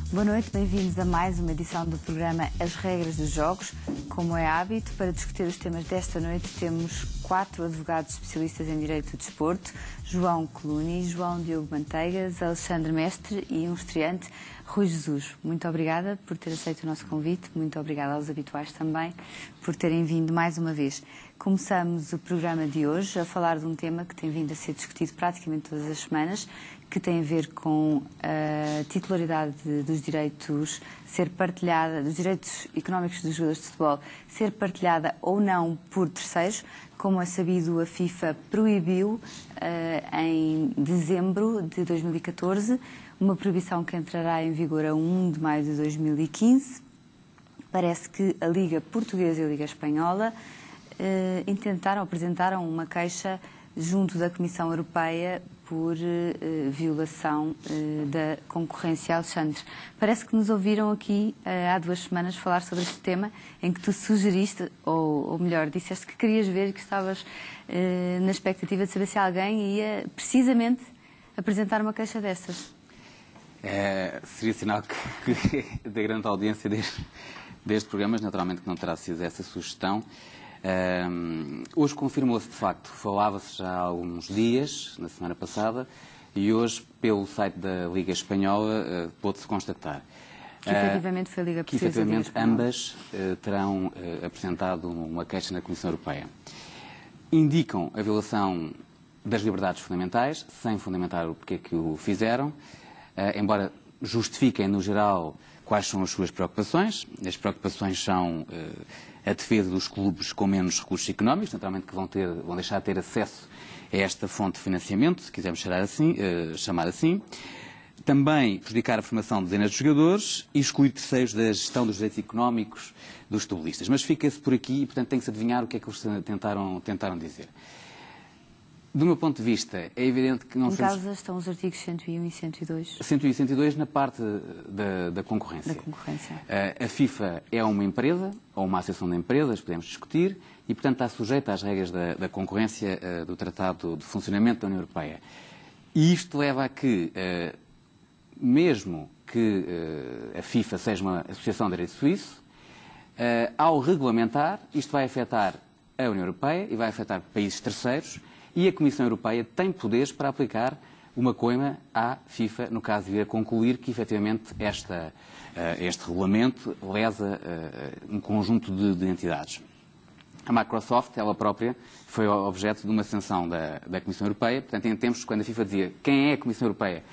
Boa noite, bem-vindos a mais uma edição do programa As Regras dos Jogos. Como é hábito, para discutir os temas desta noite, temos 4 advogados especialistas em Direito do Desporto: João Coluni, João Diogo Manteigas, Alexandre Mestre e um estreante, Rui Jesus. Muito obrigada por ter aceito o nosso convite, muito obrigada aos habituais também por terem vindo mais uma vez. Começamos o programa de hoje a falar de um tema que tem vindo a ser discutido praticamente todas as semanas, que tem a ver com a titularidade dos direitos ser partilhada, dos direitos económicos dos jogadores de futebol ser partilhada ou não por terceiros. Como é sabido, a FIFA proibiu em dezembro de 2014 uma proibição que entrará em vigor a 1 de maio de 2015. Parece que a Liga Portuguesa e a Liga Espanhola apresentaram uma queixa junto da Comissão Europeia por violação da concorrência. Alexandre, parece que nos ouviram aqui há 2 semanas falar sobre este tema, em que tu sugeriste, ou melhor, disseste que querias ver e que estavas na expectativa de saber se alguém ia precisamente apresentar uma queixa dessas. Seria sinal da grande audiência deste programa, mas naturalmente que não terá sido essa sugestão. Hoje confirmou-se de facto, falava-se já há alguns dias, na semana passada, e hoje, pelo site da Liga Espanhola, pôde-se constatar que efetivamente foi a Liga Portuguesa. Que efetivamente ambas terão apresentado uma queixa na Comissão Europeia. Indicam a violação das liberdades fundamentais, sem fundamentar o porquê que o fizeram, embora justifiquem, no geral, quais são as suas preocupações. As preocupações são a defesa dos clubes com menos recursos económicos, naturalmente que vão deixar de ter acesso a esta fonte de financiamento, se quisermos chamar assim. Também prejudicar a formação de dezenas de jogadores e excluir terceiros da gestão dos direitos económicos dos futebolistas. Mas fica-se por aqui e, portanto, tem que se adivinhar o que é que eles tentaram dizer. Do meu ponto de vista, é evidente que não... Em causa estão os artigos 101 e 102. 101 e 102 na parte da concorrência. Da concorrência. A FIFA é uma empresa, ou uma associação de empresas, podemos discutir, e, portanto, está sujeita às regras da concorrência do Tratado de Funcionamento da União Europeia. E isto leva a que, mesmo que a FIFA seja uma associação de direito suíço, ao regulamentar, isto vai afetar a União Europeia e vai afetar países terceiros, e a Comissão Europeia tem poderes para aplicar uma coima à FIFA, no caso de vir a concluir que, efetivamente, este regulamento lesa um conjunto de entidades. A Microsoft, ela própria, foi objeto de uma sanção da Comissão Europeia. Portanto, em tempos, quando a FIFA dizia quem é a Comissão Europeia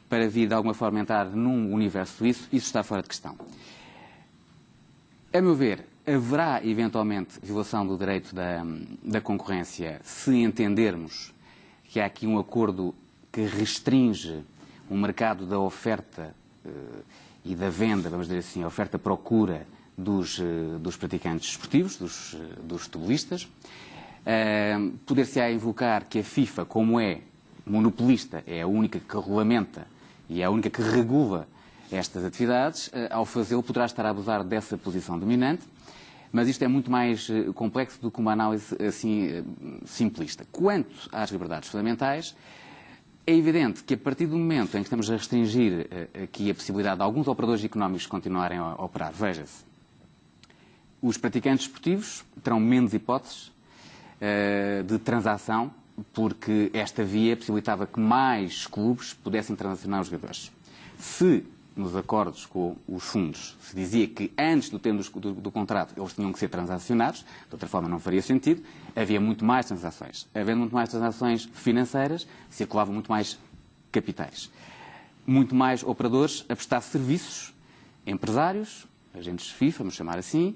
para vir, de alguma forma, entrar num universo suíço, isso está fora de questão. A meu ver, haverá, eventualmente, violação do direito da concorrência se entendermos que há aqui um acordo que restringe o mercado da oferta e da venda, vamos dizer assim, a oferta-procura dos praticantes esportivos, dos futebolistas. Poder-se-á invocar que a FIFA, como é monopolista, é a única que regulamenta e é a única que regula estas atividades, ao fazê-lo poderá estar a abusar dessa posição dominante, mas isto é muito mais complexo do que uma análise assim simplista. Quanto às liberdades fundamentais, é evidente que a partir do momento em que estamos a restringir aqui a possibilidade de alguns operadores económicos continuarem a operar, veja-se, os praticantes esportivos terão menos hipóteses de transação, porque esta via possibilitava que mais clubes pudessem transacionar os jogadores. Se nos acordos com os fundos se dizia que antes do termo do contrato eles tinham que ser transacionados, de outra forma não faria sentido, havia muito mais transações. Havendo muito mais transações financeiras, circulavam muito mais capitais. Muito mais operadores a prestar serviços, empresários, agentes FIFA, vamos chamar assim,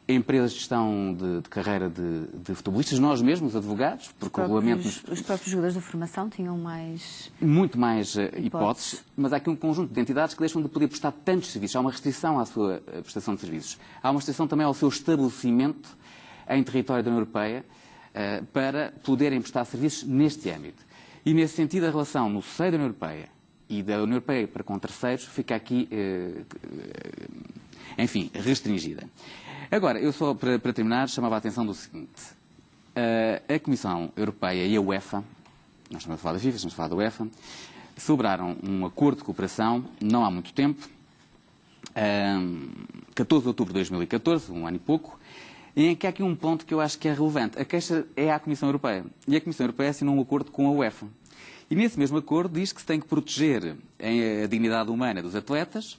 empresas de gestão de carreira de futebolistas, nós mesmos, advogados, porque o regulamento... Os próprios jogadores da formação tinham muito mais hipóteses, mas há aqui um conjunto de entidades que deixam de poder prestar tantos serviços. Há uma restrição à sua prestação de serviços. Há uma restrição também ao seu estabelecimento em território da União Europeia para poderem prestar serviços neste âmbito. E, nesse sentido, a relação no seio da União Europeia e da União Europeia para com terceiros fica aqui, enfim, restringida. Agora, eu só, para terminar, chamava a atenção do seguinte. A Comissão Europeia e a UEFA, nós estamos a falar da FIFA, estamos a falar da UEFA, celebraram um acordo de cooperação, não há muito tempo, 14 de outubro de 2014, um ano e pouco, em que há aqui um ponto que eu acho que é relevante. A queixa é à Comissão Europeia. E a Comissão Europeia assinou um acordo com a UEFA. E nesse mesmo acordo diz que se tem que proteger a dignidade humana dos atletas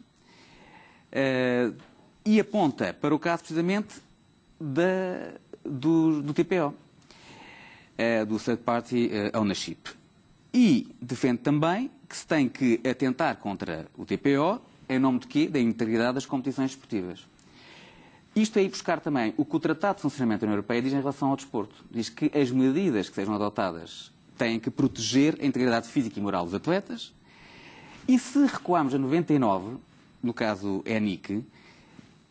e aponta para o caso precisamente do TPO, do Third Party Ownership. E defende também que se tem que atentar contra o TPO em nome de quê? Da integridade das competições esportivas. Isto é ir buscar também o que o Tratado de Funcionamento da União Europeia diz em relação ao desporto. Diz que as medidas que sejam adotadas têm que proteger a integridade física e moral dos atletas. E se recuarmos a 99, no caso ENIC,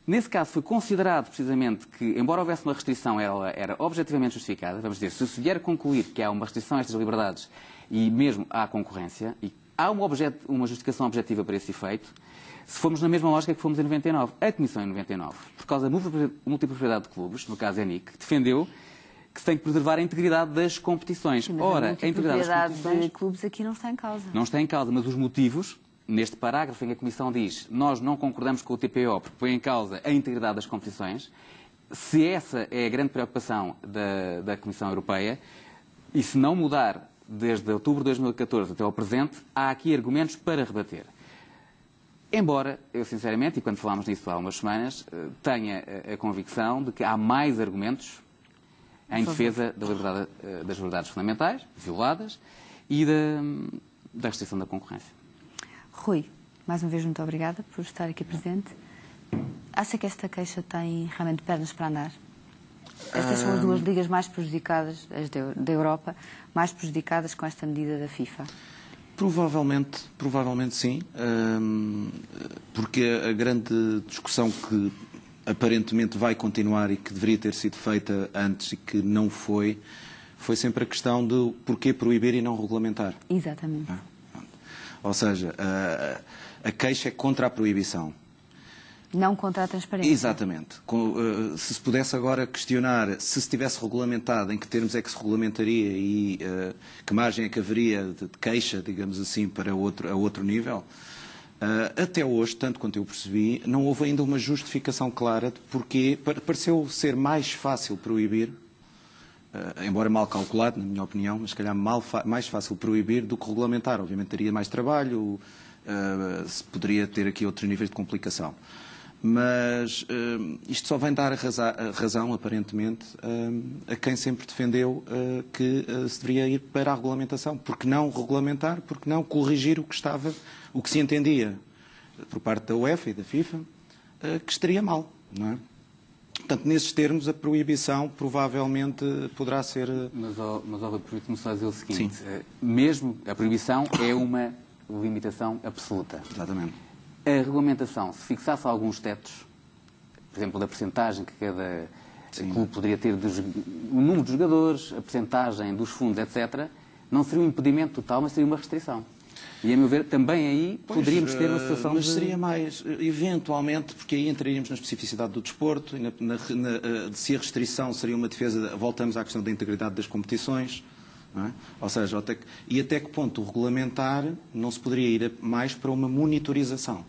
nesse caso foi considerado precisamente que, embora houvesse uma restrição, ela era objetivamente justificada. Vamos dizer, se vier a concluir que há uma restrição a estas liberdades e mesmo à concorrência, e há uma justificação objetiva para esse efeito, se formos na mesma lógica que fomos em 99, a Comissão em 99, por causa da multipropriedade de clubes, no caso ENIC, defendeu que se tem que preservar a integridade das competições. Mas ora, a integridade das competições de clubes aqui não está em causa. Não está em causa, mas os motivos, neste parágrafo em que a Comissão diz nós não concordamos com o TPO porque põe em causa a integridade das competições, se essa é a grande preocupação da Comissão Europeia, e se não mudar desde outubro de 2014 até ao presente, há aqui argumentos para rebater. Embora, eu sinceramente, e quando falámos nisso há umas semanas, tenha a convicção de que há mais argumentos em defesa das liberdades fundamentais, violadas, e da restrição da concorrência. Rui, mais uma vez muito obrigada por estar aqui presente. Acha que esta queixa tem realmente pernas para andar? Estas são as duas ligas mais prejudicadas, as da Europa, mais prejudicadas com esta medida da FIFA. Provavelmente sim, porque a grande discussão que aparentemente vai continuar e que deveria ter sido feita antes e que não foi sempre a questão de porquê proibir e não regulamentar. Exatamente. Ou seja, a queixa é contra a proibição. Não contra a transparência. Exatamente. Se se pudesse agora questionar se estivesse regulamentado, em que termos é que se regulamentaria e que margem é que haveria de queixa, digamos assim, para outro nível, até hoje, tanto quanto eu percebi, não houve ainda uma justificação clara de porquê. Pareceu ser mais fácil proibir, embora mal calculado, na minha opinião, mas se calhar mais fácil proibir do que regulamentar. Obviamente teria mais trabalho, se poderia ter aqui outros níveis de complicação. Mas isto só vem dar razão, aparentemente, a quem sempre defendeu que se deveria ir para a regulamentação. Porque não regulamentar, porque não corrigir o que se entendia por parte da UEFA e da FIFA, que estaria mal, não é? Portanto, nesses termos, a proibição provavelmente poderá ser... Mas permite-me só dizer o seguinte. Mesmo a proibição é uma limitação absoluta. Exatamente. A regulamentação, se fixasse alguns tetos, por exemplo, da percentagem que cada clube poderia ter, o número de jogadores, a percentagem dos fundos, etc., não seria um impedimento total, mas seria uma restrição. E, a meu ver, também aí poderíamos ter uma situação mas seria mais, eventualmente, porque aí entraríamos na especificidade do desporto, e se a restrição seria uma defesa, voltamos à questão da integridade das competições, não é? Ou seja, até que ponto o regulamentar não se poderia ir mais para uma monitorização?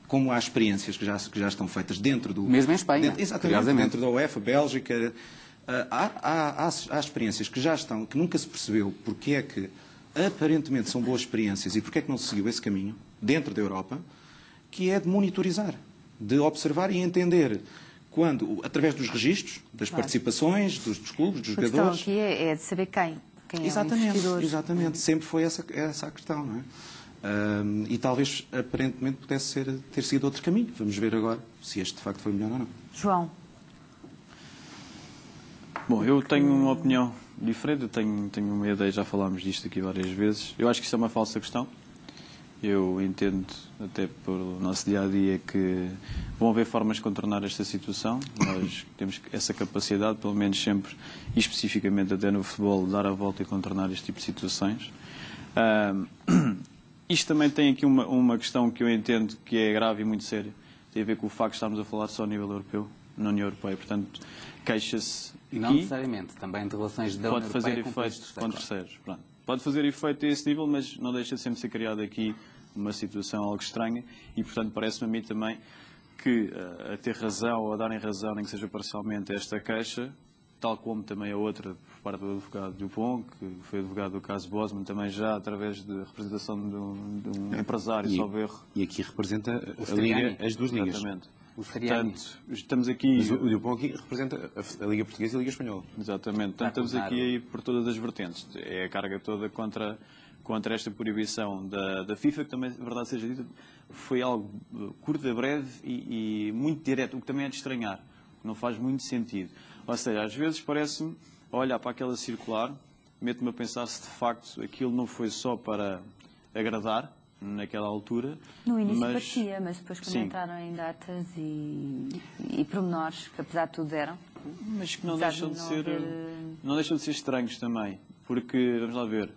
Como há experiências que já estão feitas dentro do... Mesmo em Espanha, exatamente, dentro da UEFA, Bélgica. Há experiências que já estão, que nunca se percebeu porque é que aparentemente são boas experiências e porque é que não se seguiu esse caminho, dentro da Europa, que é de monitorizar, de observar e entender, através dos registros, das participações, dos clubes, dos jogadores... A questão aqui é de saber quem é o investidor. Exatamente, sempre foi essa a questão, não é? E talvez, aparentemente, pudesse ter sido outro caminho. Vamos ver agora se este, de facto, foi melhor ou não. João. Bom, eu tenho uma opinião diferente, eu tenho uma ideia, já falámos disto aqui várias vezes. Eu acho que isto é uma falsa questão. Eu entendo, até pelo nosso dia-a-dia, que vão haver formas de contornar esta situação. Nós temos essa capacidade, pelo menos sempre, e especificamente até no futebol, dar a volta e contornar este tipo de situações. Isto também tem aqui uma questão que eu entendo que é grave e muito séria. Tem a ver com o facto de estarmos a falar só a nível europeu, na União Europeia. Portanto, queixa-se aqui... Não necessariamente, também de relações da União Europeia com terceiros. Pronto. Pode fazer efeito a esse nível, mas não deixa de sempre ser criada aqui uma situação algo estranha e, portanto, parece-me a mim também que a ter razão ou a darem razão, nem que seja parcialmente, a esta queixa, tal como também a outra por parte do advogado Dupont, que foi advogado do caso Bosman, também já através de representação de um empresário, salvo erro. E aqui representa a Liga, as duas ligas. Exatamente. Portanto, estamos aqui... Mas o Dupont aqui representa a Liga Portuguesa e a Liga Espanhola. Exatamente. Portanto, estamos aqui aí por todas as vertentes. É a carga toda contra esta proibição da FIFA, que também, a verdade seja dita, foi algo curto, breve e muito direto, o que também é de estranhar. Não faz muito sentido. Ou seja, às vezes parece-me, olhar para aquela circular, mete-me a pensar se de facto aquilo não foi só para agradar, naquela altura. No início parecia, mas depois quando sim, entraram em datas e pormenores, que apesar de tudo eram. Mas que não deixam de ser estranhos também. Porque, vamos lá ver,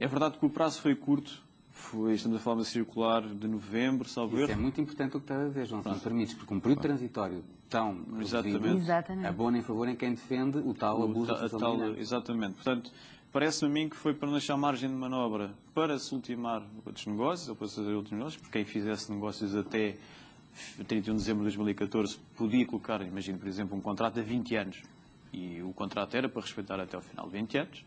é verdade que o prazo foi curto. Estamos a falar de uma circular de novembro, salvo erro. Isso é muito importante o que está a dizer, João, se me permites, porque um período transitório tão reduzido abona em favor em quem defende o tal abuso da função dominante. Exatamente. Portanto, parece-me a mim que foi para não deixar margem de manobra para se ultimar outros negócios, ou para fazer outros negócios, porque quem fizesse negócios até 31 de dezembro de 2014 podia colocar, imagino, por exemplo, um contrato a 20 anos. E o contrato era para respeitar até ao final de 20 anos.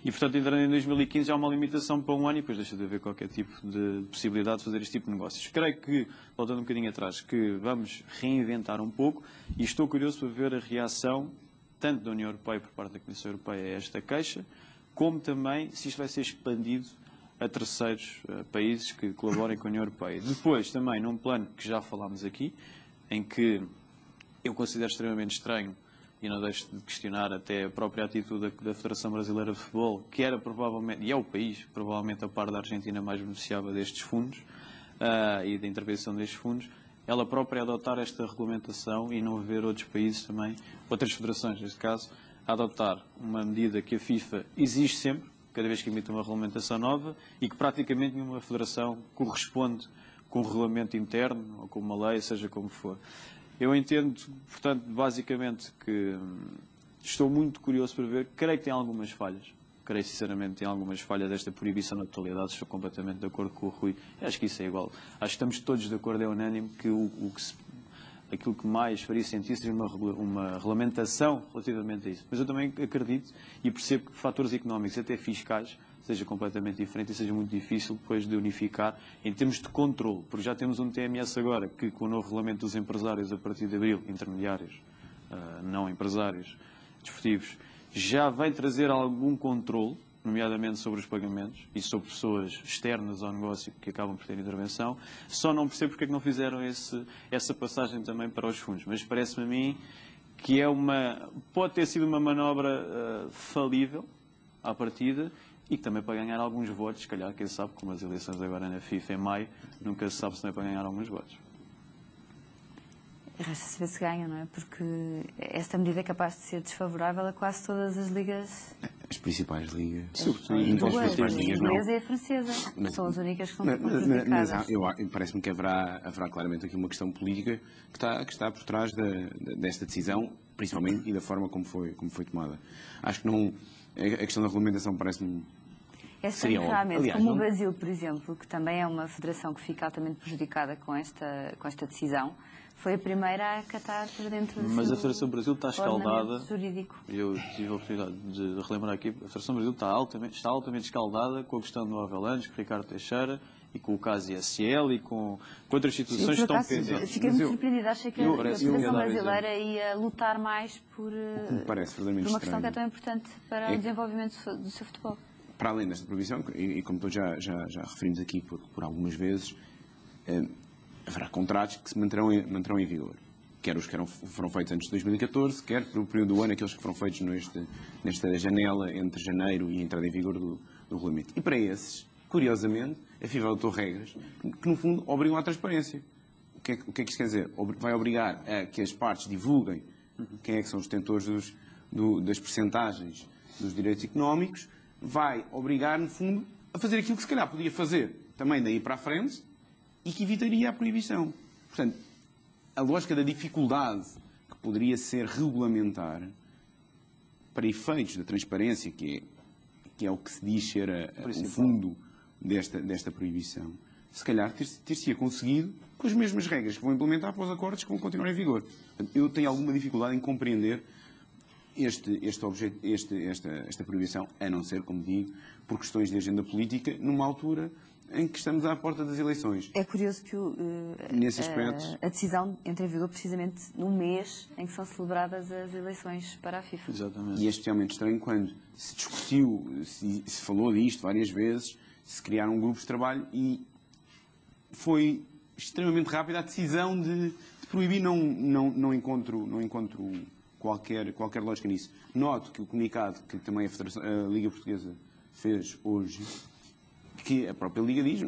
E, portanto, entrando em 2015 há uma limitação para um ano e depois deixa de haver qualquer tipo de possibilidade de fazer este tipo de negócios. Creio que, voltando um bocadinho atrás, que vamos reinventar um pouco e estou curioso para ver a reação tanto da União Europeia por parte da Comissão Europeia a esta queixa, como também se isto vai ser expandido a terceiros países que colaborem com a União Europeia. Depois, também, num plano que já falámos aqui, em que eu considero extremamente estranho e não deixo de questionar até a própria atitude da Federação Brasileira de Futebol, que era provavelmente, e é o país, provavelmente a par da Argentina mais beneficiava destes fundos e da intervenção destes fundos, ela própria adotar esta regulamentação e não ver outros países também, outras federações neste caso, a adotar uma medida que a FIFA exige sempre, cada vez que emite uma regulamentação nova, e que praticamente nenhuma federação corresponde com um regulamento interno ou com uma lei, seja como for. Eu entendo, portanto, basicamente que estou muito curioso para ver, creio que tem algumas falhas. Creio, sinceramente, que tem algumas falhas desta proibição na totalidade. Estou completamente de acordo com o Rui. Acho que isso é igual. Acho que estamos todos de acordo, é unânime, que aquilo que mais faria sentido seria uma regulamentação relativamente a isso. Mas eu também acredito e percebo que fatores económicos, até fiscais, seja completamente diferente e seja muito difícil depois de unificar em termos de controle, porque já temos um TMS agora que, com o novo regulamento dos empresários a partir de abril, intermediários, não empresários desportivos, já vai trazer algum controle, nomeadamente sobre os pagamentos e sobre pessoas externas ao negócio que acabam por ter intervenção. Só não percebo porque é que não fizeram essa passagem também para os fundos, mas parece-me a mim que pode ter sido uma manobra falível à partida, e também para ganhar alguns votos, se calhar, quem sabe, como as eleições agora na FIFA em maio, nunca se sabe se não é para ganhar alguns votos. Resta saber se ganha, não é? Porque esta medida é capaz de ser desfavorável a quase todas as ligas. As principais ligas. Sobretudo as principais ligas, não. A inglesa e a francesa. São as únicas que são prejudicadas. Mas parece-me que haverá claramente aqui uma questão política que está por trás desta decisão, principalmente, e da forma como foi tomada. Acho que não... A questão da regulamentação parece-me... É estranho, realmente, aliás, como o Brasil, por exemplo, que também é uma federação que fica altamente prejudicada com esta decisão, foi a primeira a acatar para dentro do Mas a Federação do Brasil está escaldada. Jurídico. Eu tive a oportunidade de relembrar aqui, a Federação do Brasil está altamente escaldada com a questão do Avelange, com o Ricardo Teixeira, e com o caso ISL e com outras situações que estão pendentes. Fiquei muito surpreendida. Achei que a Federação Brasileira ia lutar mais por uma questão que é tão importante para o desenvolvimento do seu futebol. Para além desta proibição, e como todos já referimos aqui por algumas vezes, haverá contratos que se manterão em vigor. Quer os que foram feitos antes de 2014, quer pelo período do ano, aqueles que foram feitos nesta janela entre janeiro e a entrada em vigor do regulamento. E para esses, curiosamente, a FIFA adotou regras que, no fundo, obrigam à transparência. O que é que isto quer dizer? Vai obrigar a que as partes divulguem quem é que são os detentores das percentagens dos direitos económicos, vai obrigar, no fundo, a fazer aquilo que se calhar podia fazer também daí para a frente e que evitaria a proibição. Portanto, a lógica da dificuldade que poderia ser regulamentar para efeitos da transparência, que é o que se diz ser o fundo desta proibição, se calhar ter-se-ia conseguido com as mesmas regras que vão implementar para os acordos que vão continuar em vigor. Eu tenho alguma dificuldade em compreender esta proibição, a não ser, como digo, por questões de agenda política, numa altura em que estamos à porta das eleições. É curioso que nesse aspecto, a decisão entre em vigor precisamente no mês em que são celebradas as eleições para a FIFA. Exatamente. E é especialmente estranho quando se discutiu, se falou disto várias vezes, se criaram grupos de trabalho e foi extremamente rápida a decisão de proibir. Não encontro qualquer lógica nisso. Noto que o comunicado que também a Liga Portuguesa fez hoje, que a própria Liga diz,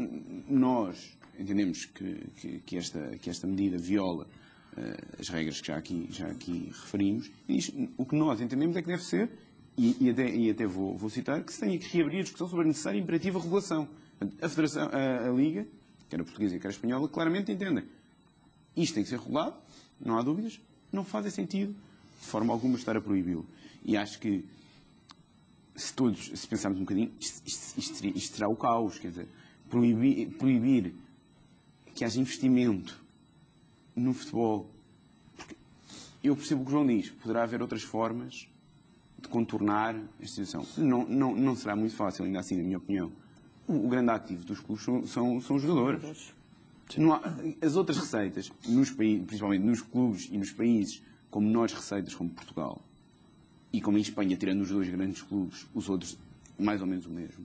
nós entendemos que esta medida viola as regras que já aqui referimos, e diz, o que nós entendemos é que deve ser, e até vou citar, que se tenha que reabrir a discussão sobre a necessária e imperativa regulação. A Liga, quer a portuguesa e quer a espanhola, claramente entendem. Isto tem que ser regulado, não há dúvidas, não faz sentido de forma alguma estar a proibi-lo. E acho que se pensarmos um bocadinho, isto será o caos, quer dizer, proibir que haja investimento no futebol. Porque eu percebo o que o João diz, poderá haver outras formas de contornar esta situação. Não será muito fácil, ainda assim, na minha opinião. O grande ativo dos clubes são os jogadores. Não há, as outras receitas, principalmente nos clubes e nos países com menores receitas, como Portugal, e como em Espanha, tirando os dois grandes clubes, os outros mais ou menos o mesmo,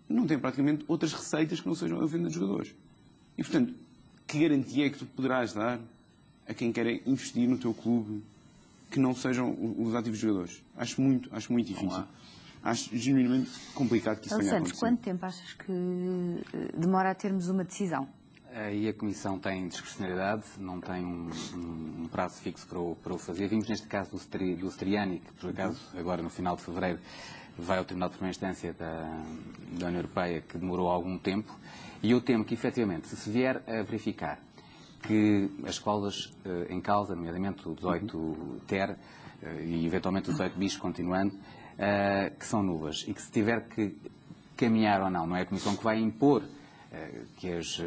não têm praticamente outras receitas que não sejam a venda de jogadores. E, portanto, que garantia é que tu poderás dar a quem quer investir no teu clube que não sejam os ativos jogadores? Acho muito difícil. Acho genuinamente complicado que isso venha a acontecer. Quanto tempo achas que demora a termos uma decisão? Aí a Comissão tem discrecionalidade, não tem um prazo fixo para o fazer. Vimos neste caso do Striani, que por acaso agora no final de fevereiro vai ao Tribunal de Primeira Instância da União Europeia, que demorou algum tempo, e eu temo que efetivamente, se vier a verificar que as escolas em causa, nomeadamente o 18 TER e eventualmente o 18 bis continuando, que são nulas, e que se tiver que caminhar ou não é a Comissão que vai impor que as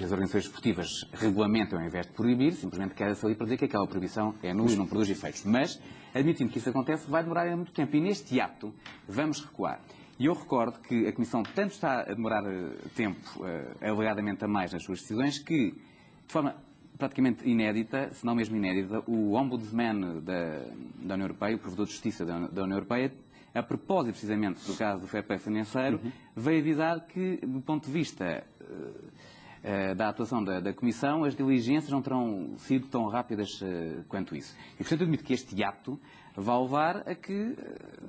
organizações esportivas regulamentam ao invés de proibir, simplesmente quer-se ali para dizer que aquela proibição é nula e não produz efeitos. Mas, admitindo que isso acontece, vai demorar muito tempo. E neste ato vamos recuar. E eu recordo que a Comissão tanto está a demorar tempo, alegadamente a mais, nas suas decisões, que, de forma praticamente inédita, se não mesmo inédita, o Ombudsman da União Europeia, o Provedor de Justiça da União Europeia, a propósito precisamente do caso do fair play financeiro, veio avisar que, do ponto de vista da atuação da Comissão, as diligências não terão sido tão rápidas quanto isso. E, portanto, eu admito que este ato vai levar a que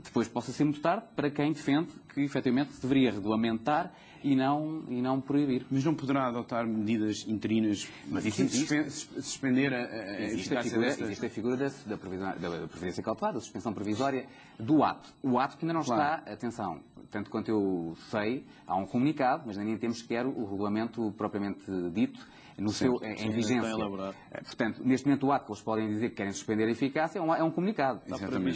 depois possa ser muito tarde para quem defende que, efetivamente, se deveria regulamentar e não proibir. Mas não poderá adotar medidas interinas, mas isso suspender a eficácia desta? Existe a figura da providência cautelar, da suspensão provisória do ato. O ato que ainda não está, atenção, tanto quanto eu sei, há um comunicado, mas nem temos sequer o regulamento propriamente dito em vigência. Portanto, neste momento o ato que eles podem dizer que querem suspender a eficácia é um comunicado.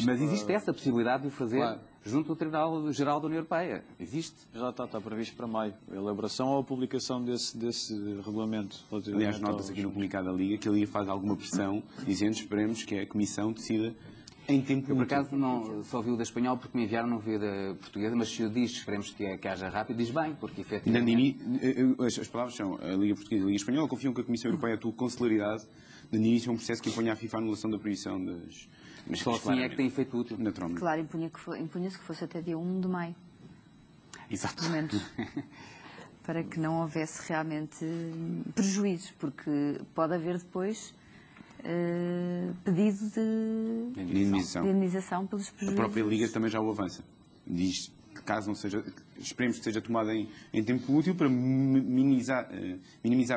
Mas existe essa possibilidade de o fazer junto ao Tribunal-Geral da União Europeia. Existe. Já está previsto para maio. A elaboração ou a publicação desse regulamento. Aliás, nota-se aqui no comunicado da Liga que a Liga faz alguma pressão, dizendo, esperemos que a Comissão decida em tempo. Eu, por acaso, só vi o da espanhol porque me enviaram, não vi o da portuguesa, mas se o diz, esperemos que haja rápido, diz bem, porque efetivamente... As palavras são a Liga Portuguesa e a Liga Espanhola confiam que a Comissão Europeia atua com celeridade, dando início a um processo que imponha à FIFA a anulação da proibição das... Mas só assim é que tem efeito útil. Naturalmente. Claro, impunha-se que fosse até dia 1 de maio. Exato. Pelo menos. Para que não houvesse realmente prejuízos, porque pode haver depois pedido de indenização pelos prejuízos. A própria Liga também já o avança. Diz que caso não seja, esperemos que seja tomada em tempo útil para minimizar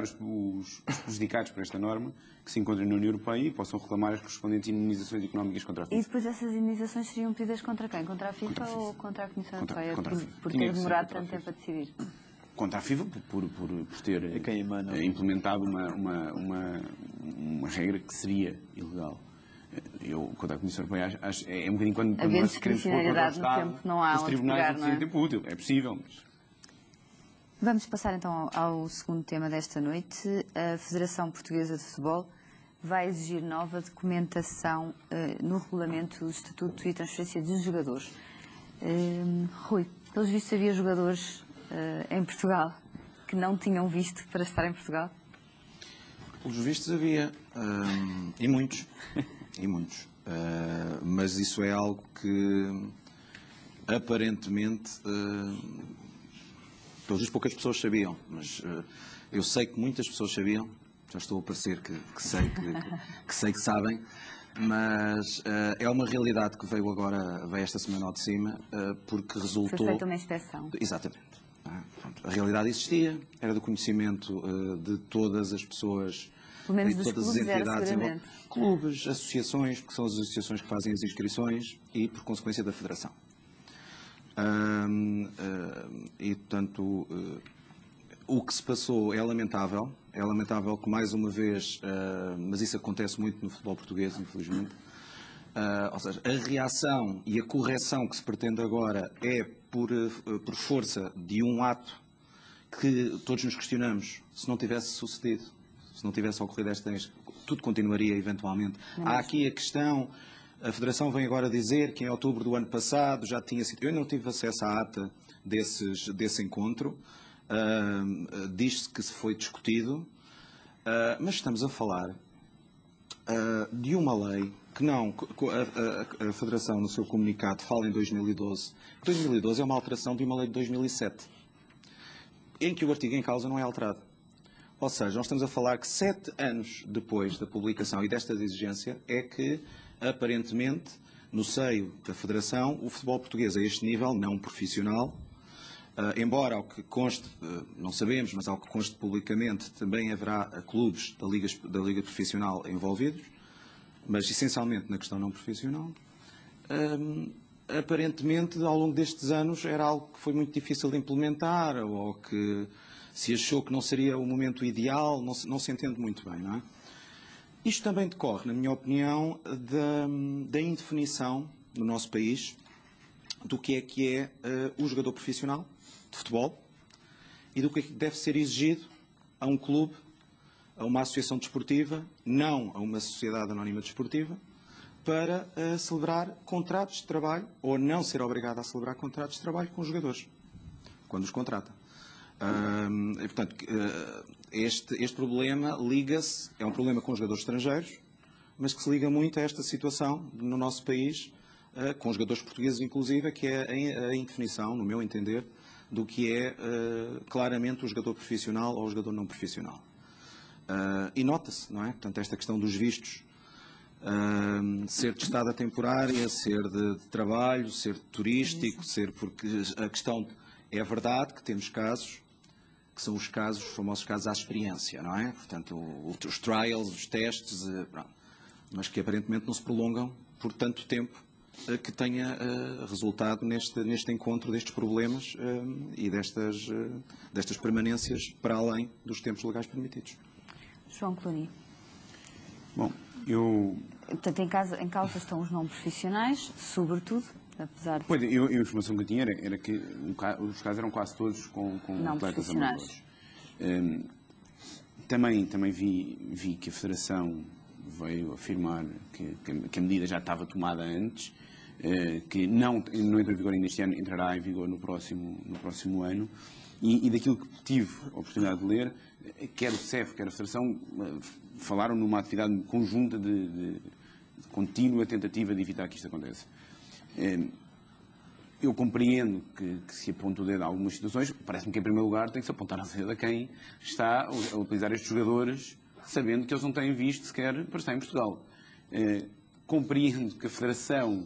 os prejudicados por esta norma que se encontrem na União Europeia e possam reclamar as correspondentes indenizações económicas contra a FIFA. E depois essas indenizações seriam pedidas contra quem? Contra a FIFA ou contra a Comissão Europeia? Por ter demorado tanto tempo a decidir? Contra a FIFA por ter implementado uma regra que seria ilegal. Eu, quanto à Comissão Europeia, acho é um bocadinho quando nós queremos pôr contra o Estado, não há os tribunais não precisam de tempo útil. É possível, mas... Vamos passar então ao segundo tema desta noite. A Federação Portuguesa de Futebol vai exigir nova documentação no regulamento do Estatuto e Transferência de Jogadores. Rui, pelos vistos havia jogadores em Portugal que não tinham visto para estar em Portugal? Pelos vistos havia, e muitos, e muitos. Mas isso é algo que aparentemente todas as poucas pessoas sabiam, mas eu sei que muitas pessoas sabiam, já estou a parecer que sei que sabem, mas é uma realidade que veio esta semana ao de cima, porque resultou... Foi feita uma inspeção. Exatamente. A realidade existia, era do conhecimento de todas as pessoas, pelo menos de dos todas as clubes, entidades, clubes, associações, porque são as associações que fazem as inscrições e, por consequência, da Federação. E, portanto, o que se passou é lamentável que, mais uma vez, mas isso acontece muito no futebol português, infelizmente, ou seja, a reação e a correção que se pretende agora é por força de um ato que todos nos questionamos, se não tivesse sucedido, se não tivesse ocorrido tudo continuaria eventualmente. Há aqui a questão... A Federação vem agora dizer que em outubro do ano passado já tinha sido... Eu não tive acesso à ata desse encontro. Diz-se que se foi discutido. Mas estamos a falar de uma lei que não... A Federação, no seu comunicado, fala em 2012. 2012 é uma alteração de uma lei de 2007, em que o artigo em causa não é alterado. Ou seja, nós estamos a falar que 7 anos depois da publicação e desta exigência é que, aparentemente, no seio da Federação, o futebol português a este nível, não profissional, embora ao que conste, não sabemos, mas ao que conste publicamente, também haverá clubes da Liga Profissional envolvidos, mas essencialmente na questão não profissional, aparentemente, ao longo destes anos, era algo que foi muito difícil de implementar, ou que se achou que não seria o momento ideal, não se entende muito bem, não é? Isto também decorre, na minha opinião, da indefinição no nosso país do que é o jogador profissional de futebol e do que é que deve ser exigido a um clube, a uma associação desportiva, não a uma sociedade anónima desportiva, para celebrar contratos de trabalho ou não ser obrigado a celebrar contratos de trabalho com os jogadores, quando os contrata. E, portanto, este problema liga-se, é um problema com os jogadores estrangeiros, mas que se liga muito a esta situação no nosso país, com os jogadores portugueses inclusive, que é a indefinição, no meu entender, do que é claramente o jogador profissional ou o jogador não profissional. E nota-se, não é? Portanto, esta questão dos vistos, ser de estada temporária, ser de trabalho, ser turístico, porque a questão é verdade que temos casos que são os famosos casos à experiência, não é? Portanto, os trials, os testes, mas que aparentemente não se prolongam por tanto tempo que tenha resultado neste encontro destes problemas e destas permanências para além dos tempos legais permitidos. João Cluny. Bom, Portanto, em causa estão os não profissionais, sobretudo, apesar de... Pois, a informação que eu tinha era que os casos eram quase todos com atletas amadores. Também vi que a Federação veio afirmar que a medida já estava tomada antes, que não entrou em vigor ainda este ano, entrará em vigor no próximo ano, e daquilo que tive a oportunidade de ler, quer o CEF, quer a Federação, falaram numa atividade conjunta de contínua tentativa de evitar que isto aconteça. Eu compreendo que se aponta o dedo a algumas situações. Parece-me que, em primeiro lugar, tem que se apontar a dedo a quem está a utilizar estes jogadores, sabendo que eles não têm visto sequer para estar em Portugal. Compreendo que a Federação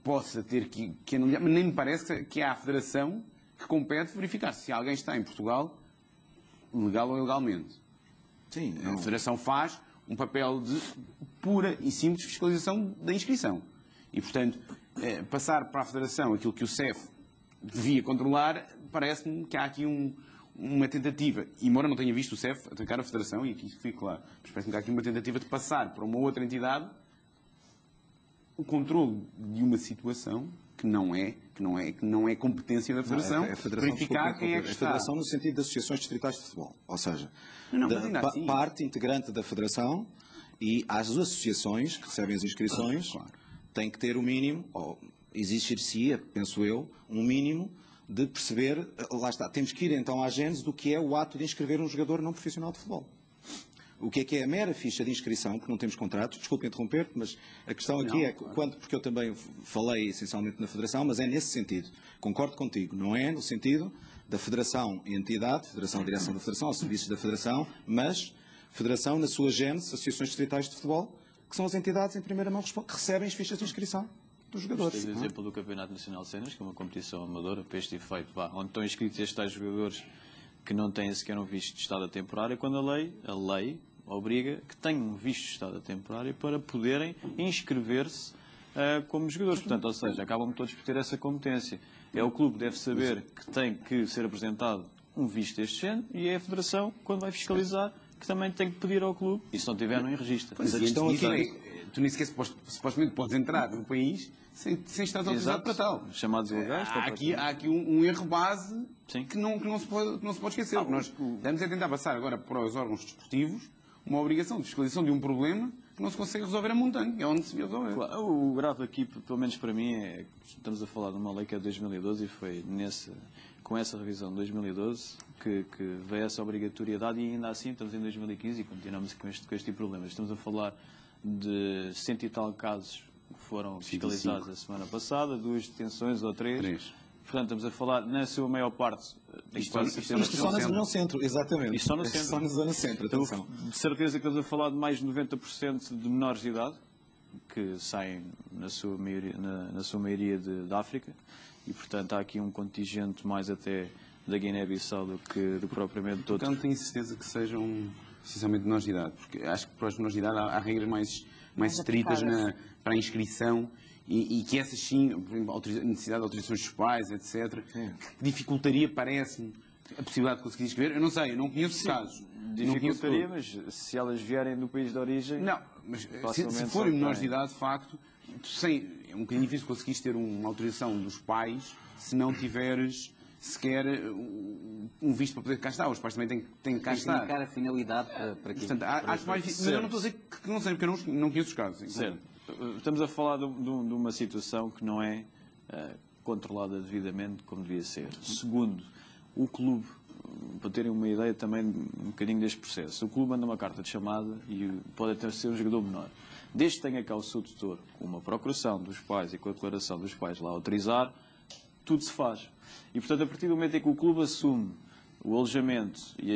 possa ter que anular, mas nem me parece que é a Federação que compete verificar se alguém está em Portugal, legal ou ilegalmente. Sim, a Federação faz um papel de pura e simples fiscalização da inscrição. E, portanto, passar para a Federação aquilo que o CEF devia controlar, parece-me que há aqui uma tentativa, embora não tenha visto o CEF atacar a Federação, e aqui fique claro, mas parece-me que há aqui uma tentativa de passar para uma outra entidade o controle de uma situação que não é competência da Federação, verificar quem é que está. A Federação no sentido das associações distritais de futebol, ou seja, assim. parte integrante da Federação, e as associações que recebem as inscrições têm que ter o mínimo, ou existir-se-ia, penso eu, um mínimo de perceber, lá está, temos que ir então à gênese do que é o ato de inscrever um jogador não profissional de futebol. O que é a mera ficha de inscrição, porque não temos contratos, desculpe interromper, mas a questão aqui porque eu também falei essencialmente na Federação, mas é nesse sentido. Concordo contigo, não é no sentido da Federação e entidade, Federação, Direção da Federação, aos serviços da Federação, mas Federação na sua gênese, associações distritais de futebol, que são as entidades em primeira mão que recebem as fichas de inscrição dos jogadores. Tens o exemplo do Campeonato Nacional de Cenas, que é uma competição amadora, para este efeito, onde estão inscritos estes tais jogadores que não têm sequer um visto de estada temporária, quando a lei obriga que tenham um visto de estada temporária para poderem inscrever-se como jogadores. Portanto, ou seja, acabam todos por ter essa competência. É o clube que deve saber que tem que ser apresentado um visto deste género, e é a Federação, quando vai fiscalizar, que também tem que pedir ao clube, e se não tiver, não enregistra. Mas a questão aqui tu nem sequer supostamente podes entrar no país sem estar autorizado para tal. Chamados ilegais. Há aqui um erro base que não se pode esquecer. Nós estamos a tentar passar agora para os órgãos desportivos uma obrigação de fiscalização de um problema que não se consegue resolver a montante, é onde se devia resolver. Claro, o grave aqui, pelo menos para mim, é que estamos a falar de uma lei que é de 2012 e foi com essa revisão de 2012 que veio essa obrigatoriedade, e ainda assim estamos em 2015 e continuamos com este tipo de problemas. Estamos a falar de 100 e tal casos que foram fiscalizados a semana passada, 2 detenções ou 3. Portanto, estamos a falar, na sua maior parte... Isto só na Zona Centro, exatamente. Isto só no centro. Só na Zona Centro, atenção. De certeza que estamos a falar de mais de 90% de menores de idade, que saem, na sua maioria de África, e, portanto, há aqui um contingente mais até da Guiné-Bissau do que propriamente de outros. Então, tenho certeza que sejam, essencialmente, menores de idade, porque acho que para os menores de idade há regras mais estritas para a inscrição, e que essas sim, por exemplo, necessidade de autorizações dos pais, etc., que dificultaria, parece-me, a possibilidade de conseguir inscrever. Eu não sei, eu não conheço casos. Dificultaria, mas se elas vierem do país de origem... Não, mas se forem menores de idade, de facto, é um bocadinho difícil conseguires ter uma autorização dos pais se não tiveres sequer um visto para poder cá estar. Os pais também têm que cá estar. Tem que indicar a finalidade para que... Portanto, acho mais difícil, mas eu não estou a dizer que não sei, porque eu não conheço os casos. Certo. Estamos a falar de uma situação que não é controlada devidamente como devia ser. Segundo, o clube, para terem uma ideia também um bocadinho deste processo, o clube manda uma carta de chamada e pode até ser um jogador menor. Desde que tenha cá o seu tutor, com uma procuração dos pais e com a declaração dos pais lá autorizar, tudo se faz. E, portanto, a partir do momento em que o clube assume o alojamento e a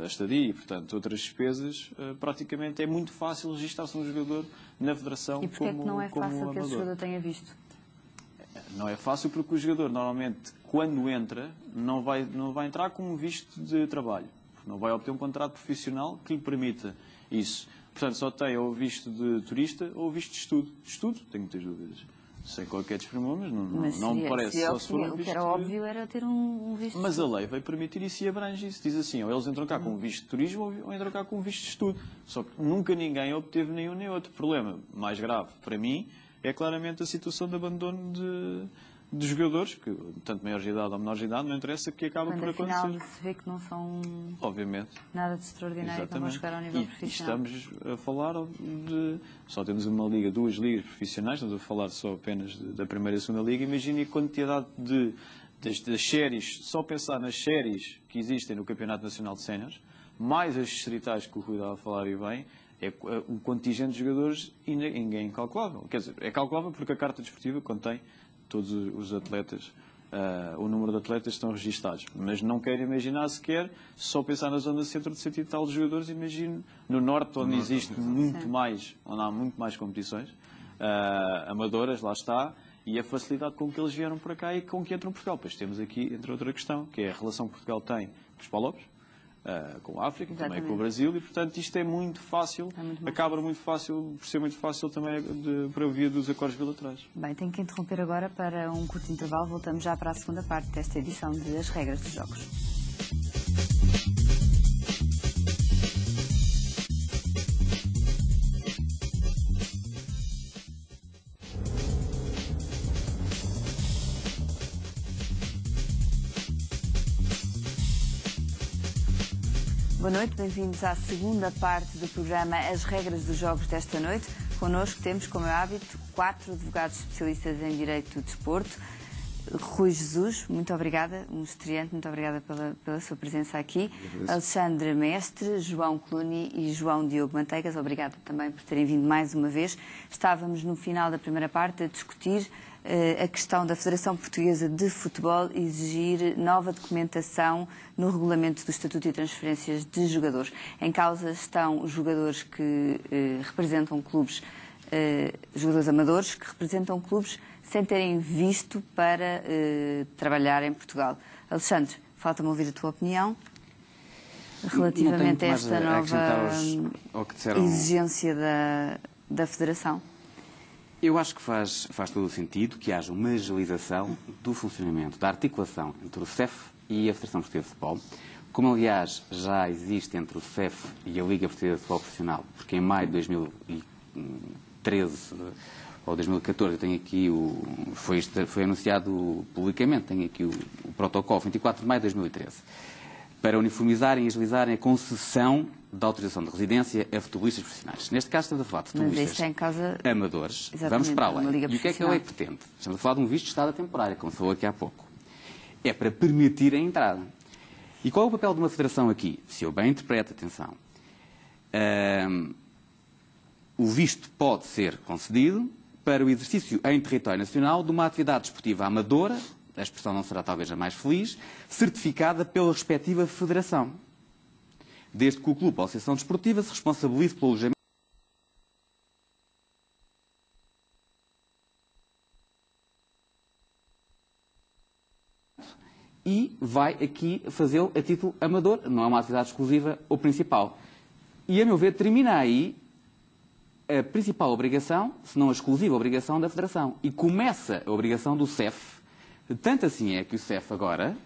estadia, e, portanto, outras despesas, praticamente é muito fácil registrar-se um jogador na Federação como amador. E porquê é que não é fácil que esse jogador tenha visto? Não é fácil porque o jogador, normalmente, quando entra, não vai entrar com um visto de trabalho. Não vai obter um contrato profissional que lhe permita isso. Portanto, só tem ou visto de turista ou visto de estudo. Estudo, tenho muitas dúvidas. Sem qualquer desprimor, mas não me parece. Só se for um o que era óbvio era ter um visto de Mas a lei vai permitir isso e abrange isso. Diz assim, ou eles entram cá com um visto de turismo ou entram cá com um visto de estudo. Só que nunca ninguém obteve nenhum nem outro. O problema mais grave, para mim, é claramente a situação de abandono de jogadores, que tanto maiores de idade ou menores de idade, não interessa, que acaba por acontecer. Afinal, se vê que não são obviamente nada de extraordinário, que não vão chegar ao nível profissional. Estamos a falar de... Só temos uma liga, 2 ligas profissionais, estamos a falar só apenas da primeira e segunda liga. Imagine a quantidade das séries, só pensar nas séries que existem no Campeonato Nacional de Séniores, mais as distritais que o Rui estava a falar e bem, o contingente de jogadores ainda é incalculável. Quer dizer, é calculável porque a Carta Desportiva contém todos os atletas, o número de atletas estão registados. Mas não quero imaginar sequer, só pensar na zona centro de 100 e tal de jogadores, imagino no norte, onde existe muito mais, onde há muito mais competições, amadoras, lá está, e a facilidade com que eles vieram para cá e com que entram em Portugal. Pois temos aqui, entre outra questão, que é a relação que Portugal tem com os Palopes, com a África, também com o Brasil, e portanto isto é muito fácil, acaba muito fácil, por ser muito fácil também para a via dos acordos bilaterais. Bem, tenho que interromper agora para um curto intervalo, voltamos já para a segunda parte desta edição de As Regras dos Jogos. Boa noite, bem-vindos à segunda parte do programa As Regras dos Jogos desta noite. Connosco temos, como é hábito, 4 advogados especialistas em Direito do Desporto. Rui Jesus, muito obrigada, um estreante, muito obrigada pela sua presença aqui. Alexandre Mestre, João Cluny e João Diogo Manteigas, obrigada também por terem vindo mais uma vez. Estávamos no final da primeira parte a discutir a questão da Federação Portuguesa de Futebol exigir nova documentação no regulamento do Estatuto e Transferências de Jogadores. Em causa estão os jogadores que representam clubes, jogadores amadores que representam clubes sem terem visto para trabalhar em Portugal. Alexandre, falta-me ouvir a tua opinião relativamente a esta nova exigência da Federação. Eu acho que faz todo o sentido que haja uma agilização do funcionamento, da articulação entre o CEF e a Federação Portuguesa de Futebol, como aliás já existe entre o CEF e a Liga Portuguesa de Futebol Profissional, porque em maio de 2013 ou 2014, eu tenho aqui foi anunciado publicamente, tenho aqui o protocolo, 24 de maio de 2013, para uniformizarem e agilizarem a concessão da autorização de residência a futebolistas profissionais. Neste caso estamos a falar de futebolistas amadores. Vamos para a lei. E o que é que a lei pretende? Estamos a falar de um visto de estada temporário, como se falou aqui há pouco. É para permitir a entrada. E qual é o papel de uma federação aqui? Se eu bem interpreto, atenção, o visto pode ser concedido para o exercício em território nacional de uma atividade desportiva amadora, a expressão não será talvez a mais feliz, certificada pela respectiva federação, desde que o clube ou a associação desportiva se responsabilize pelo alojamento e vai aqui fazê-lo a título amador, não é uma atividade exclusiva ou principal. E, a meu ver, termina aí a principal obrigação, se não a exclusiva obrigação da Federação. E começa a obrigação do CEF. Tanto assim é que o CEF agora,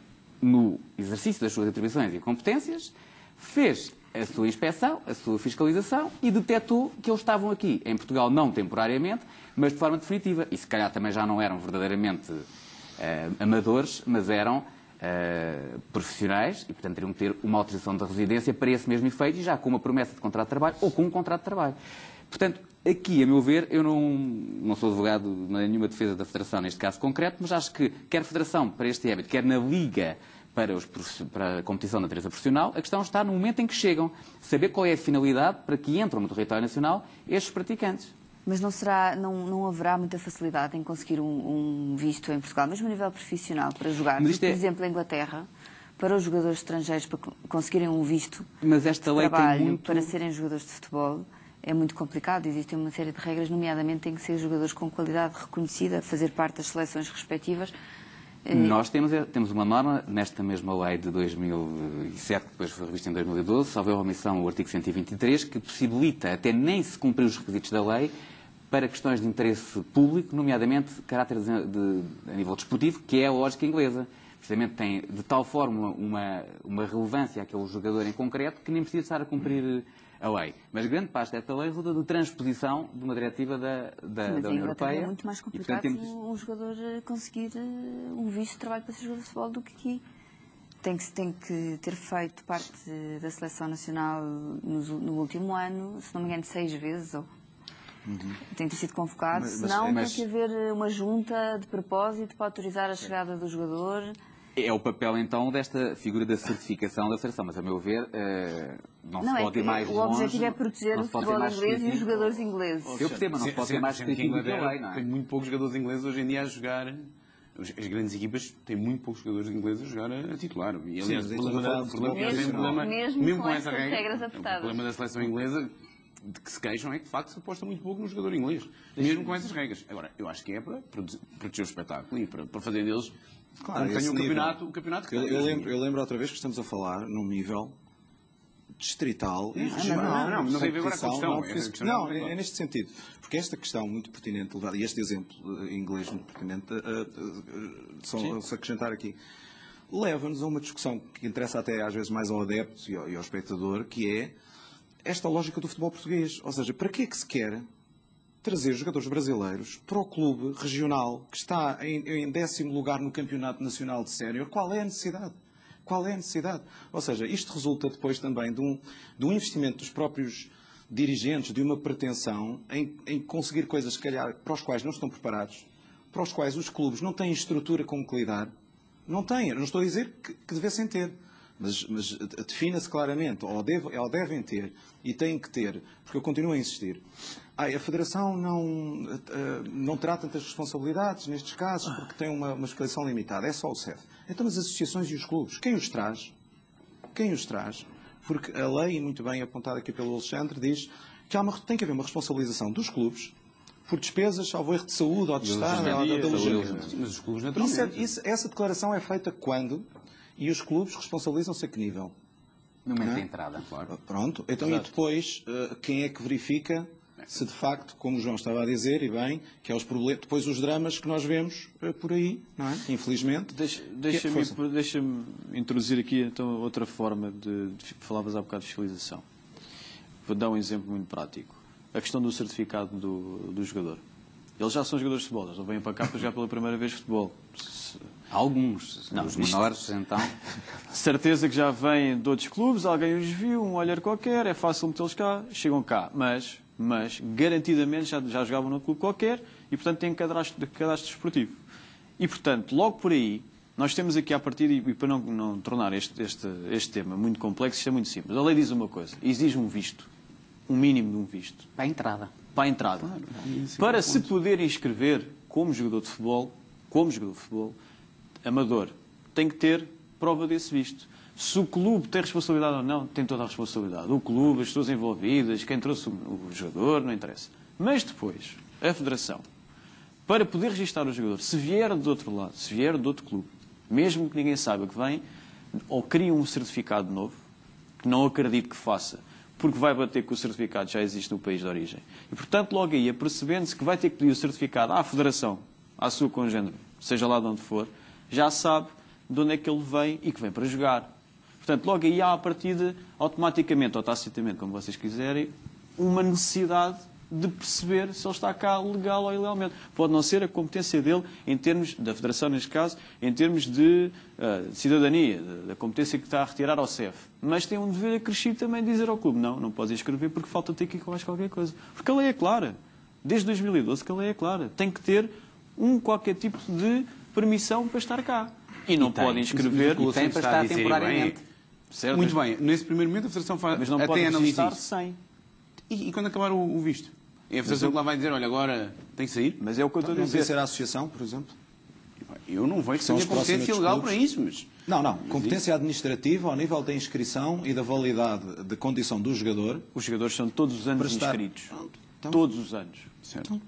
no exercício das suas atribuições e competências, fez a sua inspeção, a sua fiscalização e detectou que eles estavam aqui, em Portugal, não temporariamente, mas de forma definitiva. E se calhar também já não eram verdadeiramente amadores, mas eram profissionais e, portanto, teriam que ter uma autorização de residência para esse mesmo efeito e já com uma promessa de contrato de trabalho ou com um contrato de trabalho. Portanto, aqui, a meu ver, eu não sou advogado de nenhuma defesa da Federação neste caso concreto, mas acho que quer a Federação para este âmbito, quer na Liga para a competição da natureza profissional, a questão está no momento em que chegam, saber qual é a finalidade para que entram no território nacional estes praticantes. Mas não haverá muita facilidade em conseguir um visto em Portugal, mesmo a nível profissional, para jogar? Por exemplo, em Inglaterra, para os jogadores estrangeiros para conseguirem um visto de trabalho para serem jogadores de futebol, é muito complicado. Existem uma série de regras, nomeadamente têm que ser jogadores com qualidade reconhecida, fazer parte das seleções respectivas. Nós temos uma norma nesta mesma lei de 2007, que depois foi revista em 2012, salvo a omissão o artigo 123, que possibilita até nem se cumprir os requisitos da lei para questões de interesse público, nomeadamente de caráter a nível desportivo, que é a lógica inglesa. Precisamente tem de tal forma uma relevância àquele jogador em concreto que nem precisa estar a cumprir a lei. Mas grande parte desta lei resulta de transposição de uma diretiva da União Europeia. É muito mais complicado um jogador conseguir um visto de trabalho para ser jogador de futebol do que aqui. Tem que ter feito parte da seleção nacional no último ano, se não me engano, 6 vezes. Tem que ter sido convocado, senão tem que haver uma junta de propósito para autorizar a chegada do jogador. É o papel, então, desta figura da certificação da Federação, mas, a meu ver, não se pode ir mais longe. O objetivo é proteger o futebol inglês e os jogadores ingleses. Eu percebo, mas não se pode ir mais específico que a lei, não é? Tem muito poucos jogadores ingleses hoje em dia a jogar. As grandes equipas têm muito poucos jogadores ingleses a jogar a titular. E, aliás, mesmo com essas regras apertadas. O problema da seleção inglesa de que se queixam é que, de facto, se aposta muito pouco no jogador inglês, mesmo com essas regras. Agora, eu acho que é para proteger o espetáculo e para fazer deles o campeonato que eu lembro outra vez que estamos a falar num nível distrital e regional. Não tem a ver agora com a questão. Não, é neste sentido. Porque esta questão muito pertinente, e este exemplo inglês muito pertinente, só acrescentar aqui, leva-nos a uma discussão que interessa até às vezes mais ao adepto e ao espectador, que é esta lógica do futebol português. Ou seja, para que é que se quer trazer jogadores brasileiros para o clube regional que está em 10º lugar no Campeonato Nacional de Sénior? Qual é a necessidade? Qual é a necessidade? Ou seja, isto resulta depois também de um investimento dos próprios dirigentes, de uma pretensão em conseguir coisas, se calhar, para os quais não estão preparados, para os quais os clubes não têm estrutura com que lidar. Não têm. Eu não estou a dizer que devessem ter. Mas defina-se claramente, ou devem ter, e têm que ter, porque eu continuo a insistir. A Federação não terá tantas responsabilidades nestes casos porque tem uma explicação limitada. É só o CEF. Então as associações e os clubes, quem os traz? Quem os traz? Porque a lei, muito bem apontada aqui pelo Alexandre, diz que tem que haver uma responsabilização dos clubes por despesas, salvo erro de saúde, ou de Estado, ou de alojamento. Mas os clubes naturalmente. Essa declaração é feita quando? E os clubes responsabilizam-se a que nível? No momento da entrada. Claro. Pronto. Então, e depois, quem é que verifica se de facto, como o João estava a dizer, e bem, que é os problemas, depois os dramas que nós vemos por aí, não é? Infelizmente. Deixa-me introduzir aqui então outra forma de falavas há bocado de fiscalização. Vou dar um exemplo muito prático. A questão do certificado do jogador. Eles já são jogadores de futebol, eles não vêm para cá para jogar pela primeira vez futebol. Alguns, não, os menores, então. Certeza que já vêm de outros clubes, alguém os viu, um olhar qualquer, é fácil metê-los cá, chegam cá. Mas garantidamente já jogavam num clube qualquer e, portanto, têm cadastro desportivo. E, portanto, logo por aí, nós temos aqui à partida, e para não tornar este tema muito complexo, isto é muito simples. A lei diz uma coisa, exige um visto, um mínimo de um visto. Para a entrada. Para a entrada. Claro, para se poder inscrever como jogador de futebol, amador, tem que ter prova desse visto. Se o clube tem responsabilidade ou não, tem toda a responsabilidade. O clube, as pessoas envolvidas, quem trouxe o jogador, não interessa. Mas depois, a Federação, para poder registrar o jogador, se vier do outro lado, se vier de outro clube, mesmo que ninguém saiba que vem, ou cria um certificado novo, que não acredito que faça, porque vai bater que o certificado já existe no país de origem. E, portanto, logo aí, apercebendo-se que vai ter que pedir o certificado à Federação, à sua congênere, seja lá de onde for, já sabe de onde é que ele vem e que vem para jogar. Portanto, logo aí há a partida, automaticamente ou tacitamente, como vocês quiserem, uma necessidade de perceber se ele está cá legal ou ilegalmente. Pode não ser a competência dele, em termos, da Federação neste caso, em termos de cidadania, da competência que está a retirar ao CEF. Mas tem um dever acrescido também de dizer ao clube, não pode inscrever porque falta ter aqui mais qualquer coisa. Porque a lei é clara. Desde 2012 que a lei é clara. Tem que ter qualquer tipo de permissão para estar cá. E não pode inscrever... E tem para estar temporariamente. Certo. Muito bem. Nesse primeiro momento a Federação faz... Mas não pode registrar sem. E quando acabar o visto? É a Federação que lá vai dizer, olha, agora tem que sair? Mas é o que eu estou a Não dizer. tem ser a associação, por exemplo? Eu não vejo que seja competência legal para isso, mas... Não. Competência administrativa ao nível da inscrição e da validade de condição do jogador. Os jogadores são todos os anos inscritos. Então, todos os anos. Certo.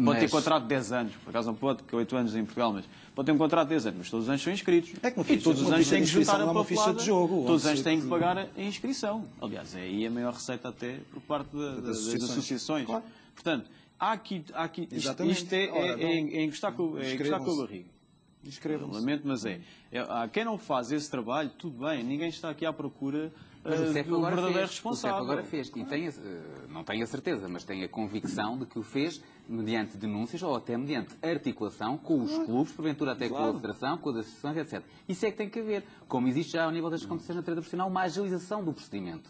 Pode ter contrato de 10 anos. Por acaso não pode, que é 8 anos em Portugal, mas pode ter um contrato de 10 anos. Mas todos os anos são inscritos. É que e todos os anos têm que juntar a uma ficha de jogo. Todos os anos têm que pagar a inscrição. Aliás, é aí a maior receita até por parte das associações. Claro. Portanto, há aqui isto é encostar com a barriga. Lamento, mas há quem não faz esse trabalho, tudo bem, ninguém está aqui à procura do verdadeiro responsável. O CEF agora fez, e não tenho a certeza, mas tenho a convicção de que o fez mediante denúncias ou até mediante articulação com os clubes, porventura até com a Federação, com as associações, etc. Isso é que tem que haver, como existe já ao nível das competições na trade profissional, uma agilização do procedimento.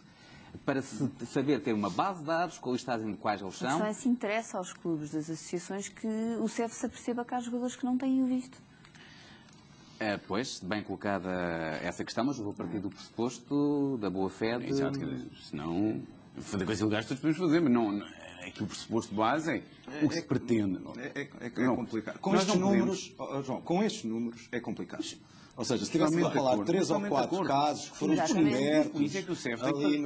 Para se saber ter uma base de dados com os estados em quais eles são. Mas se interessa aos clubes das associações que o CEF se aperceba que há jogadores que não têm o visto. Pois, bem colocada essa questão, mas eu vou partir do pressuposto da boa-fé de... Exato, senão, fazer coisas ilegais todos podemos fazer, mas não é que o pressuposto base é o que se pretende. É complicado. Com estes números, João, com estes números é complicado. Ou seja, se estivéssemos a falar de 3 ou 4 casos que foram descobertos isso é que o CEF ali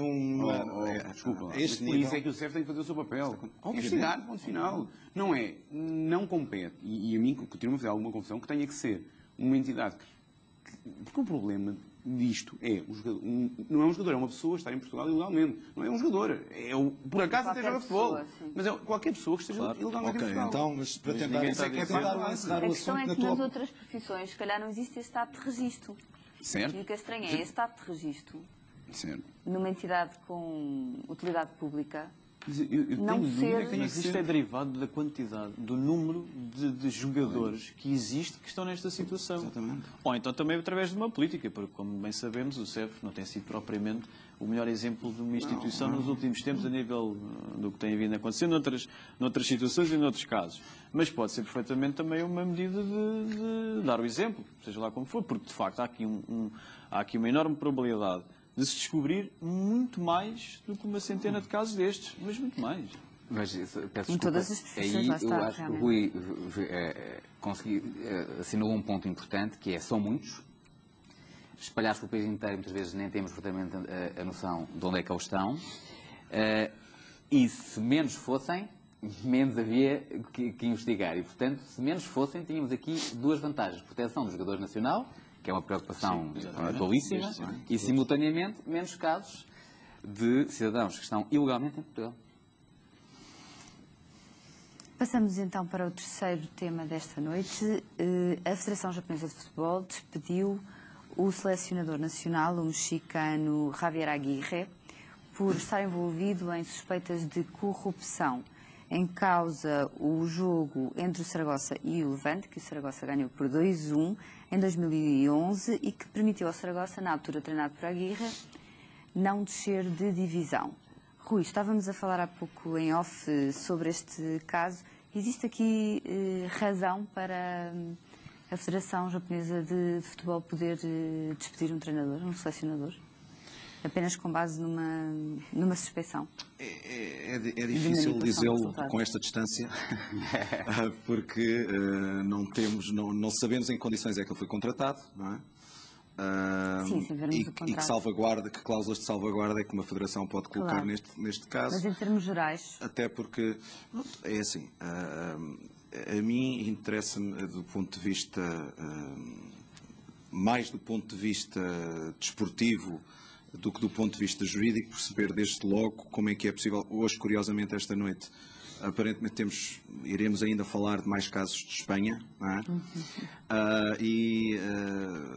desculpa, por isso é que o CEF tem que fazer o seu papel. Investigar, ponto final. Não compete. E a mim continua a fazer alguma confusão que tenha que ser uma entidade porque o problema disto é não é um jogador, é uma pessoa que está em Portugal ilegalmente. Não é um jogador. Por acaso até joga futebol. Mas é qualquer pessoa que esteja ilegalmente em Portugal. Então, mas para tentar encerrar o assunto a questão é que nas outras profissões, se calhar, não existe esse estado de registro. Certo. E o que é estranho é esse estado de registro certo. numa entidade com utilidade pública não ser... Mas isto é derivado da quantidade, do número de jogadores que existe que estão nesta situação. Exatamente. Ou então também através de uma política, porque, como bem sabemos, o CEF não tem sido propriamente o melhor exemplo de uma instituição nos últimos tempos a nível do que tem vindo a acontecer noutras situações e noutros casos. Mas pode ser perfeitamente também uma medida de dar o exemplo, seja lá como for, porque, de facto, há aqui uma enorme probabilidade de se descobrir muito mais do que uma centena de casos destes, mas muito mais. Mas, peço desculpa, em todas as profissões, lá está, eu acho que o Rui assinou um ponto importante, que é, são muitos, espalhados pelo país inteiro, muitas vezes nem temos verdadeiramente a noção de onde é que eles estão, e se menos fossem, menos havia que investigar. E, portanto, se menos fossem, tínhamos aqui duas vantagens. Proteção do jogador nacional, que é uma preocupação atualíssima, e, simultaneamente, menos casos de cidadãos que estão ilegalmente em Portugal. Passamos então para o terceiro tema desta noite. A Federação Japonesa de Futebol despediu o selecionador nacional, o mexicano Javier Aguirre, por estar envolvido em suspeitas de corrupção. Em causa o jogo entre o Saragossa e o Levante, que o Saragossa ganhou por 2-1 em 2011 e que permitiu ao Saragossa, na altura treinado por Aguirre, não descer de divisão. Rui, estávamos a falar há pouco em off sobre este caso. Existe aqui razão para a Federação Japonesa de Futebol poder despedir um treinador, um selecionador? Apenas com base numa suspeição? É difícil dizê-lo com esta distância, porque não sabemos em que condições é que ele foi contratado, não é? Sim, sem vermos o contrato. Que cláusulas de salvaguarda é que uma federação pode colocar neste caso. Mas em termos gerais? Até porque, é assim, a mim interessa-me do ponto de vista, mais do ponto de vista desportivo do que do ponto de vista jurídico, perceber desde logo como é que é possível. Hoje, curiosamente, esta noite, aparentemente iremos ainda falar de mais casos de Espanha, não é?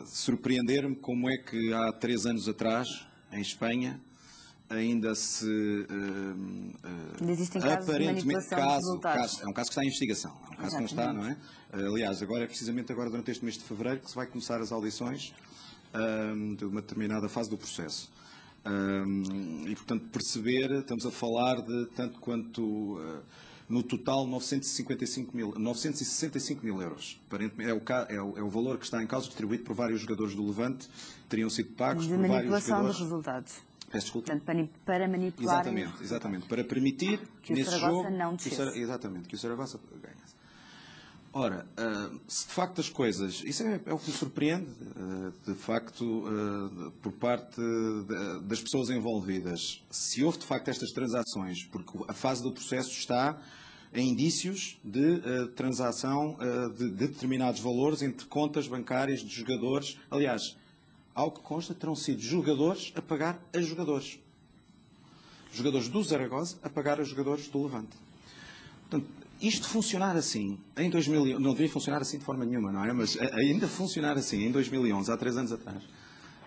Surpreender-me como é que há 3 anos atrás, em Espanha, ainda se existem casos de manipulação de resultados. É um caso que está em investigação, é um caso que não está, não é? Aliás, agora é precisamente agora durante este mês de fevereiro que se vai começar as audições de uma determinada fase do processo. E, portanto, estamos a falar de tanto quanto, no total, 965 mil euros. É o valor que está em causa, distribuído por vários jogadores do Levante, teriam sido pagos por vários jogadores. De manipulação de resultados. Peço desculpa. Portanto, para manipular... Exatamente. Para permitir que nesse o Saragossa jogo... não descesse. Exatamente, que o Saragossa ganhasse. Ora, se de facto as coisas... Isso é o que me surpreende, de facto, por parte das pessoas envolvidas. Se houve de facto estas transações, porque a fase do processo está em indícios de transação de determinados valores entre contas bancárias de jogadores. Aliás, ao que consta, terão sido jogadores a pagar a jogadores. Jogadores do Zaragoza a pagar a jogadores do Levante. Portanto, isto funcionar assim, em 2000, não devia funcionar assim de forma nenhuma, não é? Mas ainda funcionar assim, em 2011, há 3 anos atrás.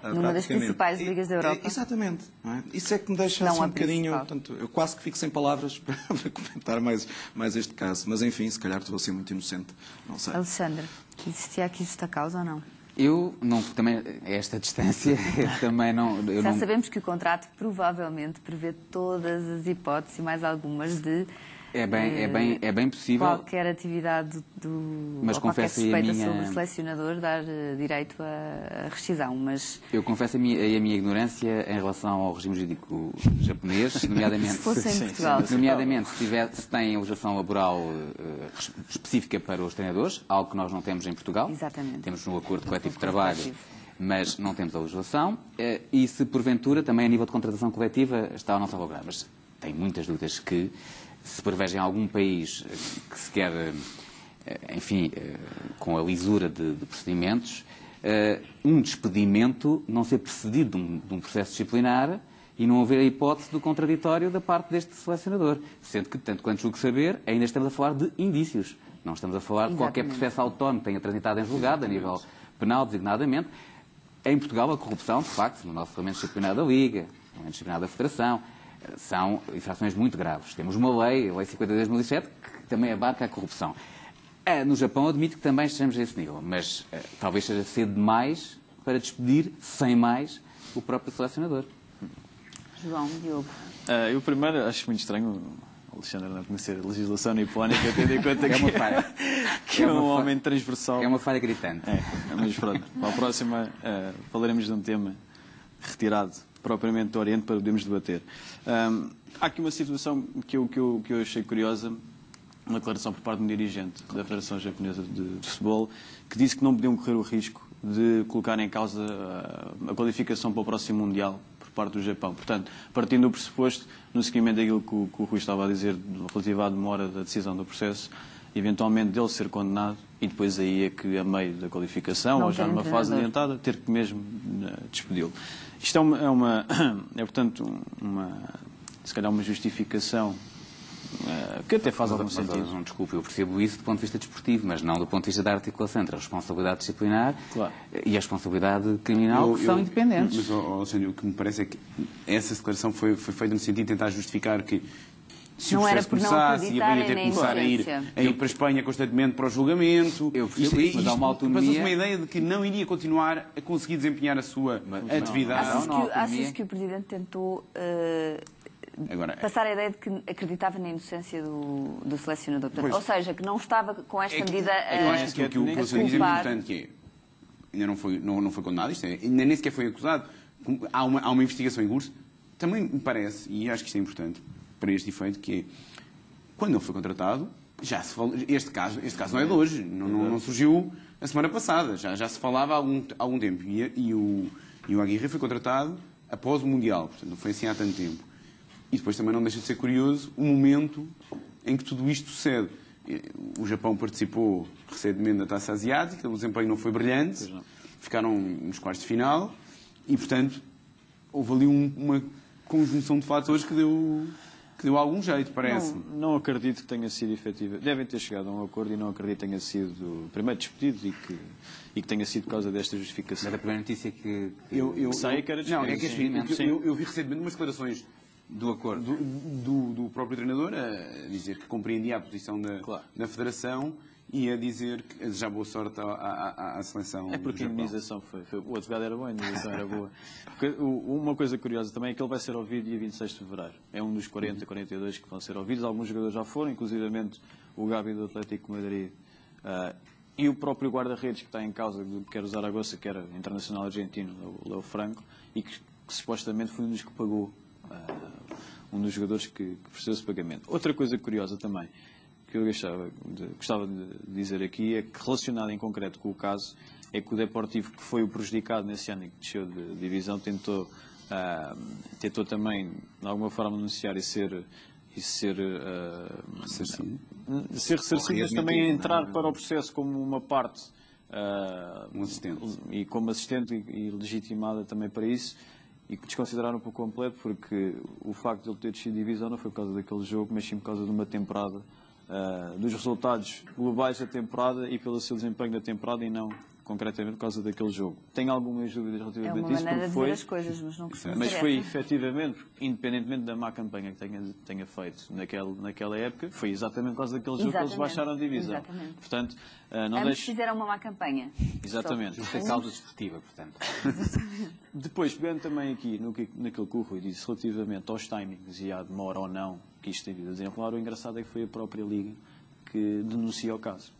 Numa das principais ligas da Europa. Exatamente. Não é? Isso é que me deixa assim, um bocadinho... Portanto, eu quase que fico sem palavras para comentar mais este caso. Mas, enfim, se calhar estou a ser muito inocente. Não sei. Alexandre, existia aqui justa causa ou não? Eu não, também, a esta distância, também não... Sabemos que o contrato provavelmente prevê todas as hipóteses e mais algumas de... É bem possível. Qualquer atividade mas ou qualquer suspeita sobre o selecionador dar direito à rescisão, mas... Eu confesso a minha ignorância em relação ao regime jurídico japonês, nomeadamente... Se fosse em Portugal. Nomeadamente, se tem legislação laboral específica para os treinadores, algo que nós não temos em Portugal. Exatamente. Temos no Acordo Coletivo de Trabalho, mas não temos a legislação. E se, porventura, também a nível de contratação coletiva está ao nosso salvaguardar. Mas tenho muitas dúvidas que se prevê em algum país que se quer, enfim, com a lisura de procedimentos, um despedimento não ser precedido de um processo disciplinar e não haver a hipótese do contraditório da parte deste selecionador. Sendo que, tanto quanto julgo saber, ainda estamos a falar de indícios. Não estamos a falar de qualquer processo autónomo que tenha transitado em julgado, a nível penal, designadamente. Em Portugal, a corrupção, de facto, no nosso regulamento disciplinar da Liga, no regulamento disciplinar da Federação, são infrações muito graves. Temos uma lei, a Lei 50 de 2007, que também abarca a corrupção. No Japão admito que também estejamos a esse nível, mas talvez seja cedo demais para despedir, sem mais, o próprio selecionador. João, Diogo. Eu primeiro acho muito estranho o Alexandre não conhecer a legislação nipónica, tendo em conta É uma falha. que é um homem transversal. É uma falha gritante. Mas pronto, para a próxima falaremos de um tema retirado propriamente do Oriente para podermos debater. Há aqui uma situação que eu achei curiosa, uma declaração por parte de um dirigente da Federação Japonesa de Futebol, que disse que não podiam correr o risco de colocar em causa a qualificação para o próximo Mundial por parte do Japão. Portanto, partindo do pressuposto, no seguimento daquilo que o Rui estava a dizer, relativo à demora da decisão do processo, eventualmente dele ser condenado e depois aí é que, a meio da qualificação, não ou já numa fase adiantada, ter que mesmo despedi-lo. Isto é portanto, se calhar uma justificação que até faz algum sentido. Não, desculpe, eu percebo isso do ponto de vista desportivo, mas não do ponto de vista da articulação entre a responsabilidade disciplinar e a responsabilidade criminal, que são independentes. Mas, Alexandre, o que me parece é que essa declaração foi feita no sentido de tentar justificar que se não o processo começasse, ia ter que começar a ir para a Espanha constantemente para o julgamento. Eu percebo isso, mas há uma autonomia. Passou-se uma ideia de que não iria continuar a conseguir desempenhar a sua atividade. Achas que o Presidente tentou passar a ideia de que acreditava na inocência do selecionador? Portanto, ou seja, que não estava com esta medida eu acho que o que o Alexandre diz é muito importante, que ainda não foi condenado, isto ainda nem sequer foi acusado. Há uma investigação em curso. Também me parece, e acho que isto é importante para este efeito, que é, quando ele foi contratado, já se falou, este caso não é de hoje, não surgiu a semana passada, já se falava há algum tempo. E o Aguirre foi contratado após o Mundial, portanto não foi assim há tanto tempo. E depois também não deixa de ser curioso o momento em que tudo isto sucede. O Japão participou recentemente da Taça Asiática, o desempenho não foi brilhante, ficaram nos quartos de final e, portanto, houve ali uma conjunção de fatores que deu algum jeito, parece. Não acredito que tenha sido efetiva. Devem ter chegado a um acordo e não acredito que tenha sido primeiro despedido e que tenha sido por causa desta justificação. Mas a primeira notícia que sei que era não, despedido. Eu vi recentemente umas declarações do acordo do próprio treinador a dizer que compreendia a posição da Federação e a dizer que desejar boa sorte à seleção. É porque a indenização foi. O advogado era bom, a indenização era boa. Porque uma coisa curiosa também é que ele vai ser ouvido dia 26 de fevereiro. É um dos 42 que vão ser ouvidos. Alguns jogadores já foram, inclusivamente o Gabi do Atlético de Madrid e o próprio guarda-redes que está em causa, quer o Zaragoza, quer o internacional argentino, o Léo Franco, e que supostamente foi um dos que pagou. Um dos jogadores que precisou esse pagamento. Outra coisa curiosa também, que eu gostava de dizer aqui, é que relacionado em concreto com o caso, é que o Deportivo, que foi o prejudicado nesse ano em que desceu de divisão, tentou também, de alguma forma, anunciar e ser ressarcido, mas também entrar para o processo como uma parte, um assistente. E como assistente e legitimada também para isso, e que desconsideraram por completo, porque o facto de ele ter descido de divisão não foi por causa daquele jogo, mas sim por causa de uma temporada, dos resultados globais da temporada e pelo seu desempenho da temporada e não concretamente por causa daquele jogo. Tenho algumas dúvidas relativamente a isso. É uma maneira de dizer as coisas, mas não costuma Mas foi efetivamente, independentemente da má campanha que tenha feito naquela época, foi exatamente por causa daquele jogo que eles baixaram a divisão. Exatamente. Portanto, fizeram uma má campanha. Exatamente. Justa causa desportiva, portanto. Depois, pegando também aqui naquilo que o Rui disse relativamente aos timings e à demora ou não que isto tem vindo a desenrolar, o engraçado é que foi a própria Liga que denuncia o caso.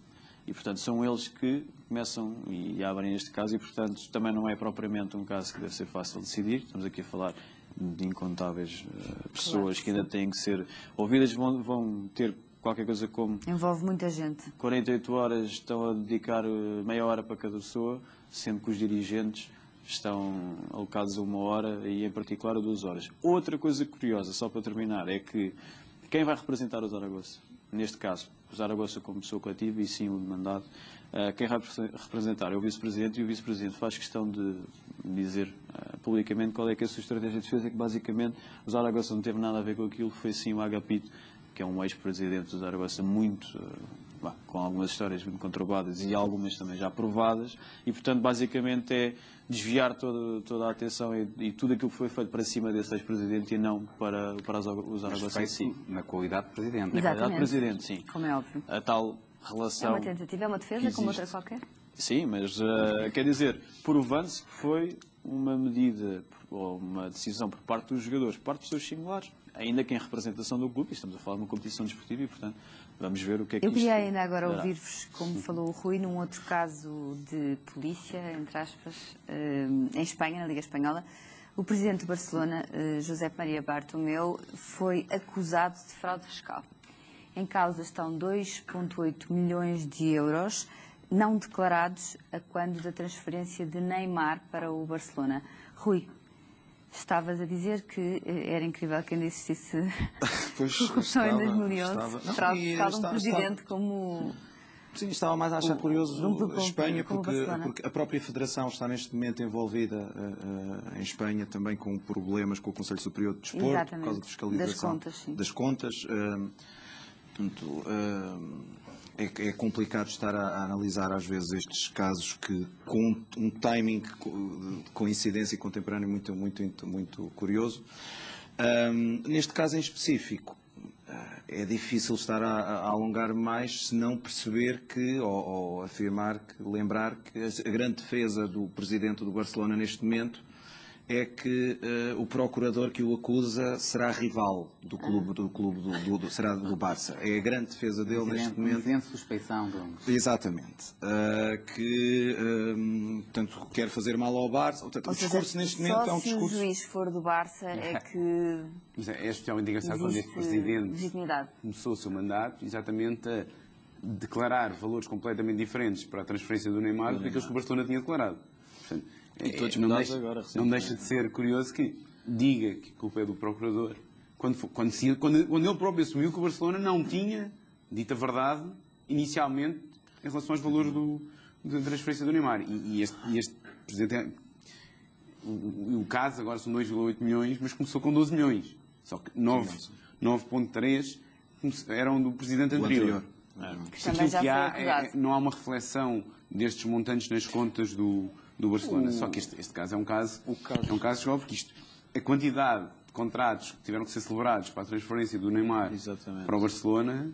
E, portanto, são eles que começam e abrem este caso e, portanto, também não é propriamente um caso que deve ser fácil de decidir. Estamos aqui a falar de incontáveis pessoas que ainda têm que ser ouvidas, vão ter qualquer coisa como... Envolve muita gente. 48 horas estão a dedicar meia hora para cada pessoa, sendo que os dirigentes estão alocados a 1 hora e, em particular, a 2 horas. Outra coisa curiosa, só para terminar, é que quem vai representar o Zaragoza? Neste caso, o Zaragoza como pessoa coletiva e sim o demandado, quem vai representar é o Vice-Presidente e o Vice-Presidente faz questão de dizer publicamente qual é que é a sua estratégia de defesa, que basicamente o Zaragoza não teve nada a ver com aquilo, foi sim o Agapito, que é um ex-presidente do Zaragoza muito com algumas histórias muito conturbadas e algumas também já provadas, e, portanto, basicamente é desviar toda a atenção e tudo aquilo que foi feito para cima desse ex-presidente e não para os arrogâncias em si. Na qualidade de presidente. Na qualidade de presidente, sim. Como é óbvio. A tal relação... É uma tentativa, é uma defesa, como outra qualquer? Sim, mas quer dizer, provando-se que foi uma medida ou uma decisão por parte dos jogadores, por parte dos seus singulares, ainda que em representação do clube, e estamos a falar de uma competição desportiva e, portanto, vamos ver o que é que Eu queria isto ainda agora dará. ouvir-vos, como falou o Rui, num outro caso de polícia, entre aspas, em Espanha, na Liga Espanhola. O presidente do Barcelona, José Maria Bartomeu, foi acusado de fraude fiscal. Em causa estão 2,8 milhões de euros não declarados a quando da transferência de Neymar para o Barcelona. Rui, estavas a dizer que era incrível que ainda existisse corrupção em 2011. Fraude fiscal de um presidente como... Sim, estava mais a achar curioso clube a Espanha, como porque a própria Federação está neste momento envolvida em Espanha também com problemas com o Conselho Superior de Desporto, Exatamente. por causa da fiscalização Das contas. Portanto, é complicado estar a analisar às vezes estes casos que com um timing de coincidência e contemporâneo muito curioso. Neste caso em específico, é difícil estar a alongar mais se não perceber que, ou afirmar, lembrar que a grande defesa do presidente do Barcelona neste momento é que o procurador que o acusa será rival do clube, será do Barça. É a grande defesa dele neste momento. Uma suspeição. Exatamente. Portanto, quer fazer mal ao Barça. Portanto, o discurso neste momento é um discurso... se o juiz for do Barça é que... Mas é especialmente engraçado quando este presidente legitimidade. começou o seu mandato exatamente a declarar valores completamente diferentes para a transferência do Neymar do que aqueles que o Barcelona tinha declarado. Portanto, não deixa de ser curioso que diga que a culpa é do procurador quando ele próprio assumiu que o Barcelona não tinha dita verdade inicialmente em relação aos valores da transferência do Neymar. E este presidente, o caso agora são 2,8 milhões, mas começou com 12 milhões. Só que 9,3 eram do presidente anterior. Aquilo que há não há uma reflexão destes montantes nas contas do Barcelona. Só que este caso é um caso chegou porque a quantidade de contratos que tiveram que ser celebrados para a transferência do Neymar para o Barcelona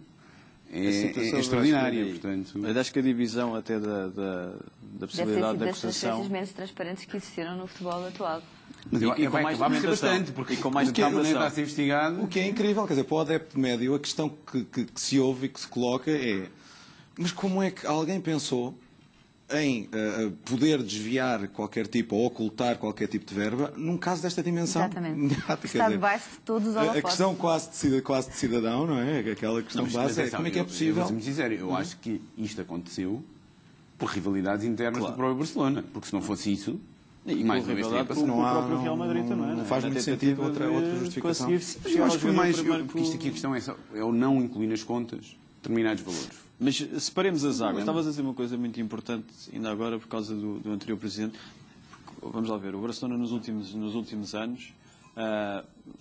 é extraordinária. Portanto, mas acho que a divisão até da possibilidade da das acusação... transferências menos transparentes que existiram no futebol atual. Mas vai acabar por ser bastante, porque com mais está a ser investigado. O que é incrível, quer dizer, para o adepto médio, a questão que se ouve e que se coloca é: mas como é que alguém pensou em poder desviar qualquer tipo ou ocultar qualquer tipo de verba num caso desta dimensão? Exatamente. Está debaixo de todos os holofotes. A questão quase de cidadão, não é? Aquela questão básica é como é que é possível? Eu vou ser sincero, eu acho que isto aconteceu por rivalidades internas do próprio Barcelona, porque se não fosse isso... E mais uma vez o próprio Real Madrid também. Não faz muito sentido outra justificação. Eu acho que isto aqui a questão é o não incluir nas contas determinados valores. Mas separemos as águas. Estavas a dizer uma coisa muito importante ainda agora por causa do anterior presidente. Vamos lá ver, o Barcelona nos últimos anos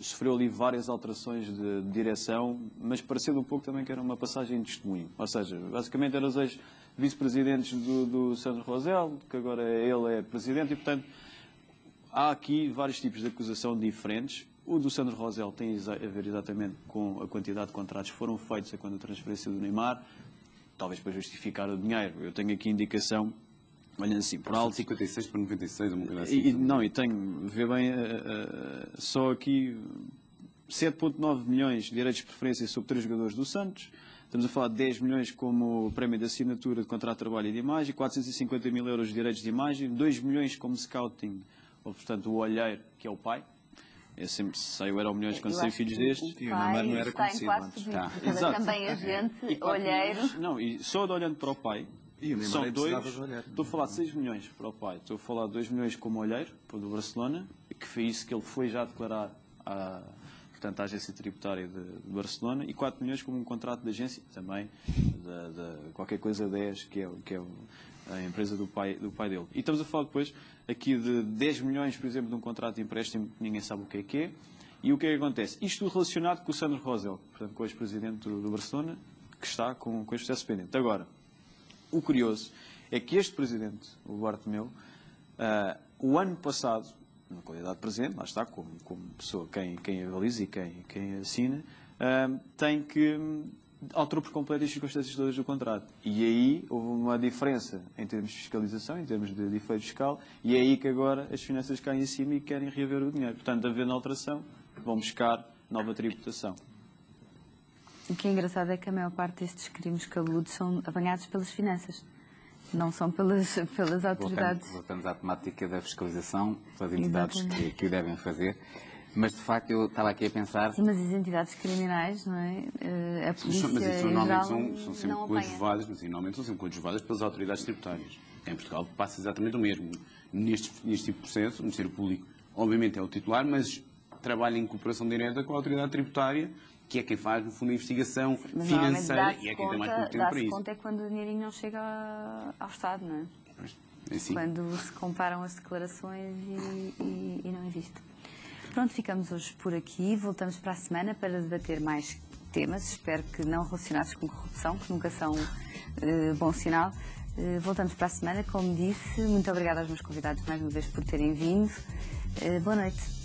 sofreu ali várias alterações de direção, mas parecendo um pouco também que era uma passagem de testemunho. Ou seja, basicamente eram os ex-vice-presidentes do Sandro Rosell, que agora ele é presidente, e portanto há aqui vários tipos de acusação diferentes. O do Sandro Rosell tem a ver exatamente com a quantidade de contratos que foram feitos a quando a transferência do Neymar, talvez para justificar o dinheiro. Eu tenho aqui indicação, olhando assim, por alto... 56 para 96, uma coisa assim. E tenho, vê bem, só aqui 7,9 milhões de direitos de preferência sobre 3 jogadores do Santos. Estamos a falar de 10 milhões como prémio de assinatura de contrato de trabalho e de imagem, 450 mil euros de direitos de imagem, 2 milhões como scouting, ou portanto o olheiro, que é o pai. Eu sempre sei o Euromilhões quando sei filhos destes. E o Neymar não era conhecido antes. Também a gente, olheiro... Não, e só olhando para o pai, e o são 2, estou a falar de 6 milhões para o pai, estou a falar de 2 milhões como olheiro, para o do Barcelona, que foi isso que ele foi já declarar portanto, à agência tributária de Barcelona, e 4 milhões como um contrato de agência, também, de qualquer coisa 10, que é a empresa do pai dele. E estamos a falar depois aqui de 10 milhões, por exemplo, de um contrato de empréstimo que ninguém sabe o que é, e o que é que acontece? Isto relacionado com o Sandro Rosell, portanto, com o ex-presidente do Barcelona, que está com este processo pendente. Agora, o curioso é que este Presidente, o Bartomeu, o ano passado, na qualidade de Presidente, lá está, como pessoa quem avaliza e quem assina, tem que alterou por completo as circunstâncias todas do contrato. E aí houve uma diferença em termos de fiscalização, em termos de efeito fiscal, e é aí que agora as finanças caem em cima e querem reaver o dinheiro. Portanto, havendo alteração, vão buscar nova tributação. O que é engraçado é que a maior parte destes crimes cabeludos são apanhados pelas finanças, não são pelas autoridades. Voltamos à temática da fiscalização, pelas entidades que o devem fazer. Mas, de facto, eu estava aqui a pensar... Sim, mas as entidades criminais, não é? A polícia mas isso normalmente geral são sempre coadjuvadas, mas normalmente são sempre coadjuvadas pelas autoridades tributárias. Em Portugal passa exatamente o mesmo. Neste tipo de processo, o Ministério Público, obviamente, é o titular, mas trabalha em cooperação direta com a autoridade tributária, que é quem faz, no fundo, a investigação financeira e é quem tem mais competência para isso. Conta é quando o dinheirinho não chega ao Estado, não é? É assim. Quando se comparam as declarações e não existe. Pronto, ficamos hoje por aqui. Voltamos para a semana para debater mais temas. Espero que não relacionados com corrupção, que nunca são bom sinal. Voltamos para a semana, como disse. Muito obrigada aos meus convidados mais uma vez por terem vindo. Boa noite.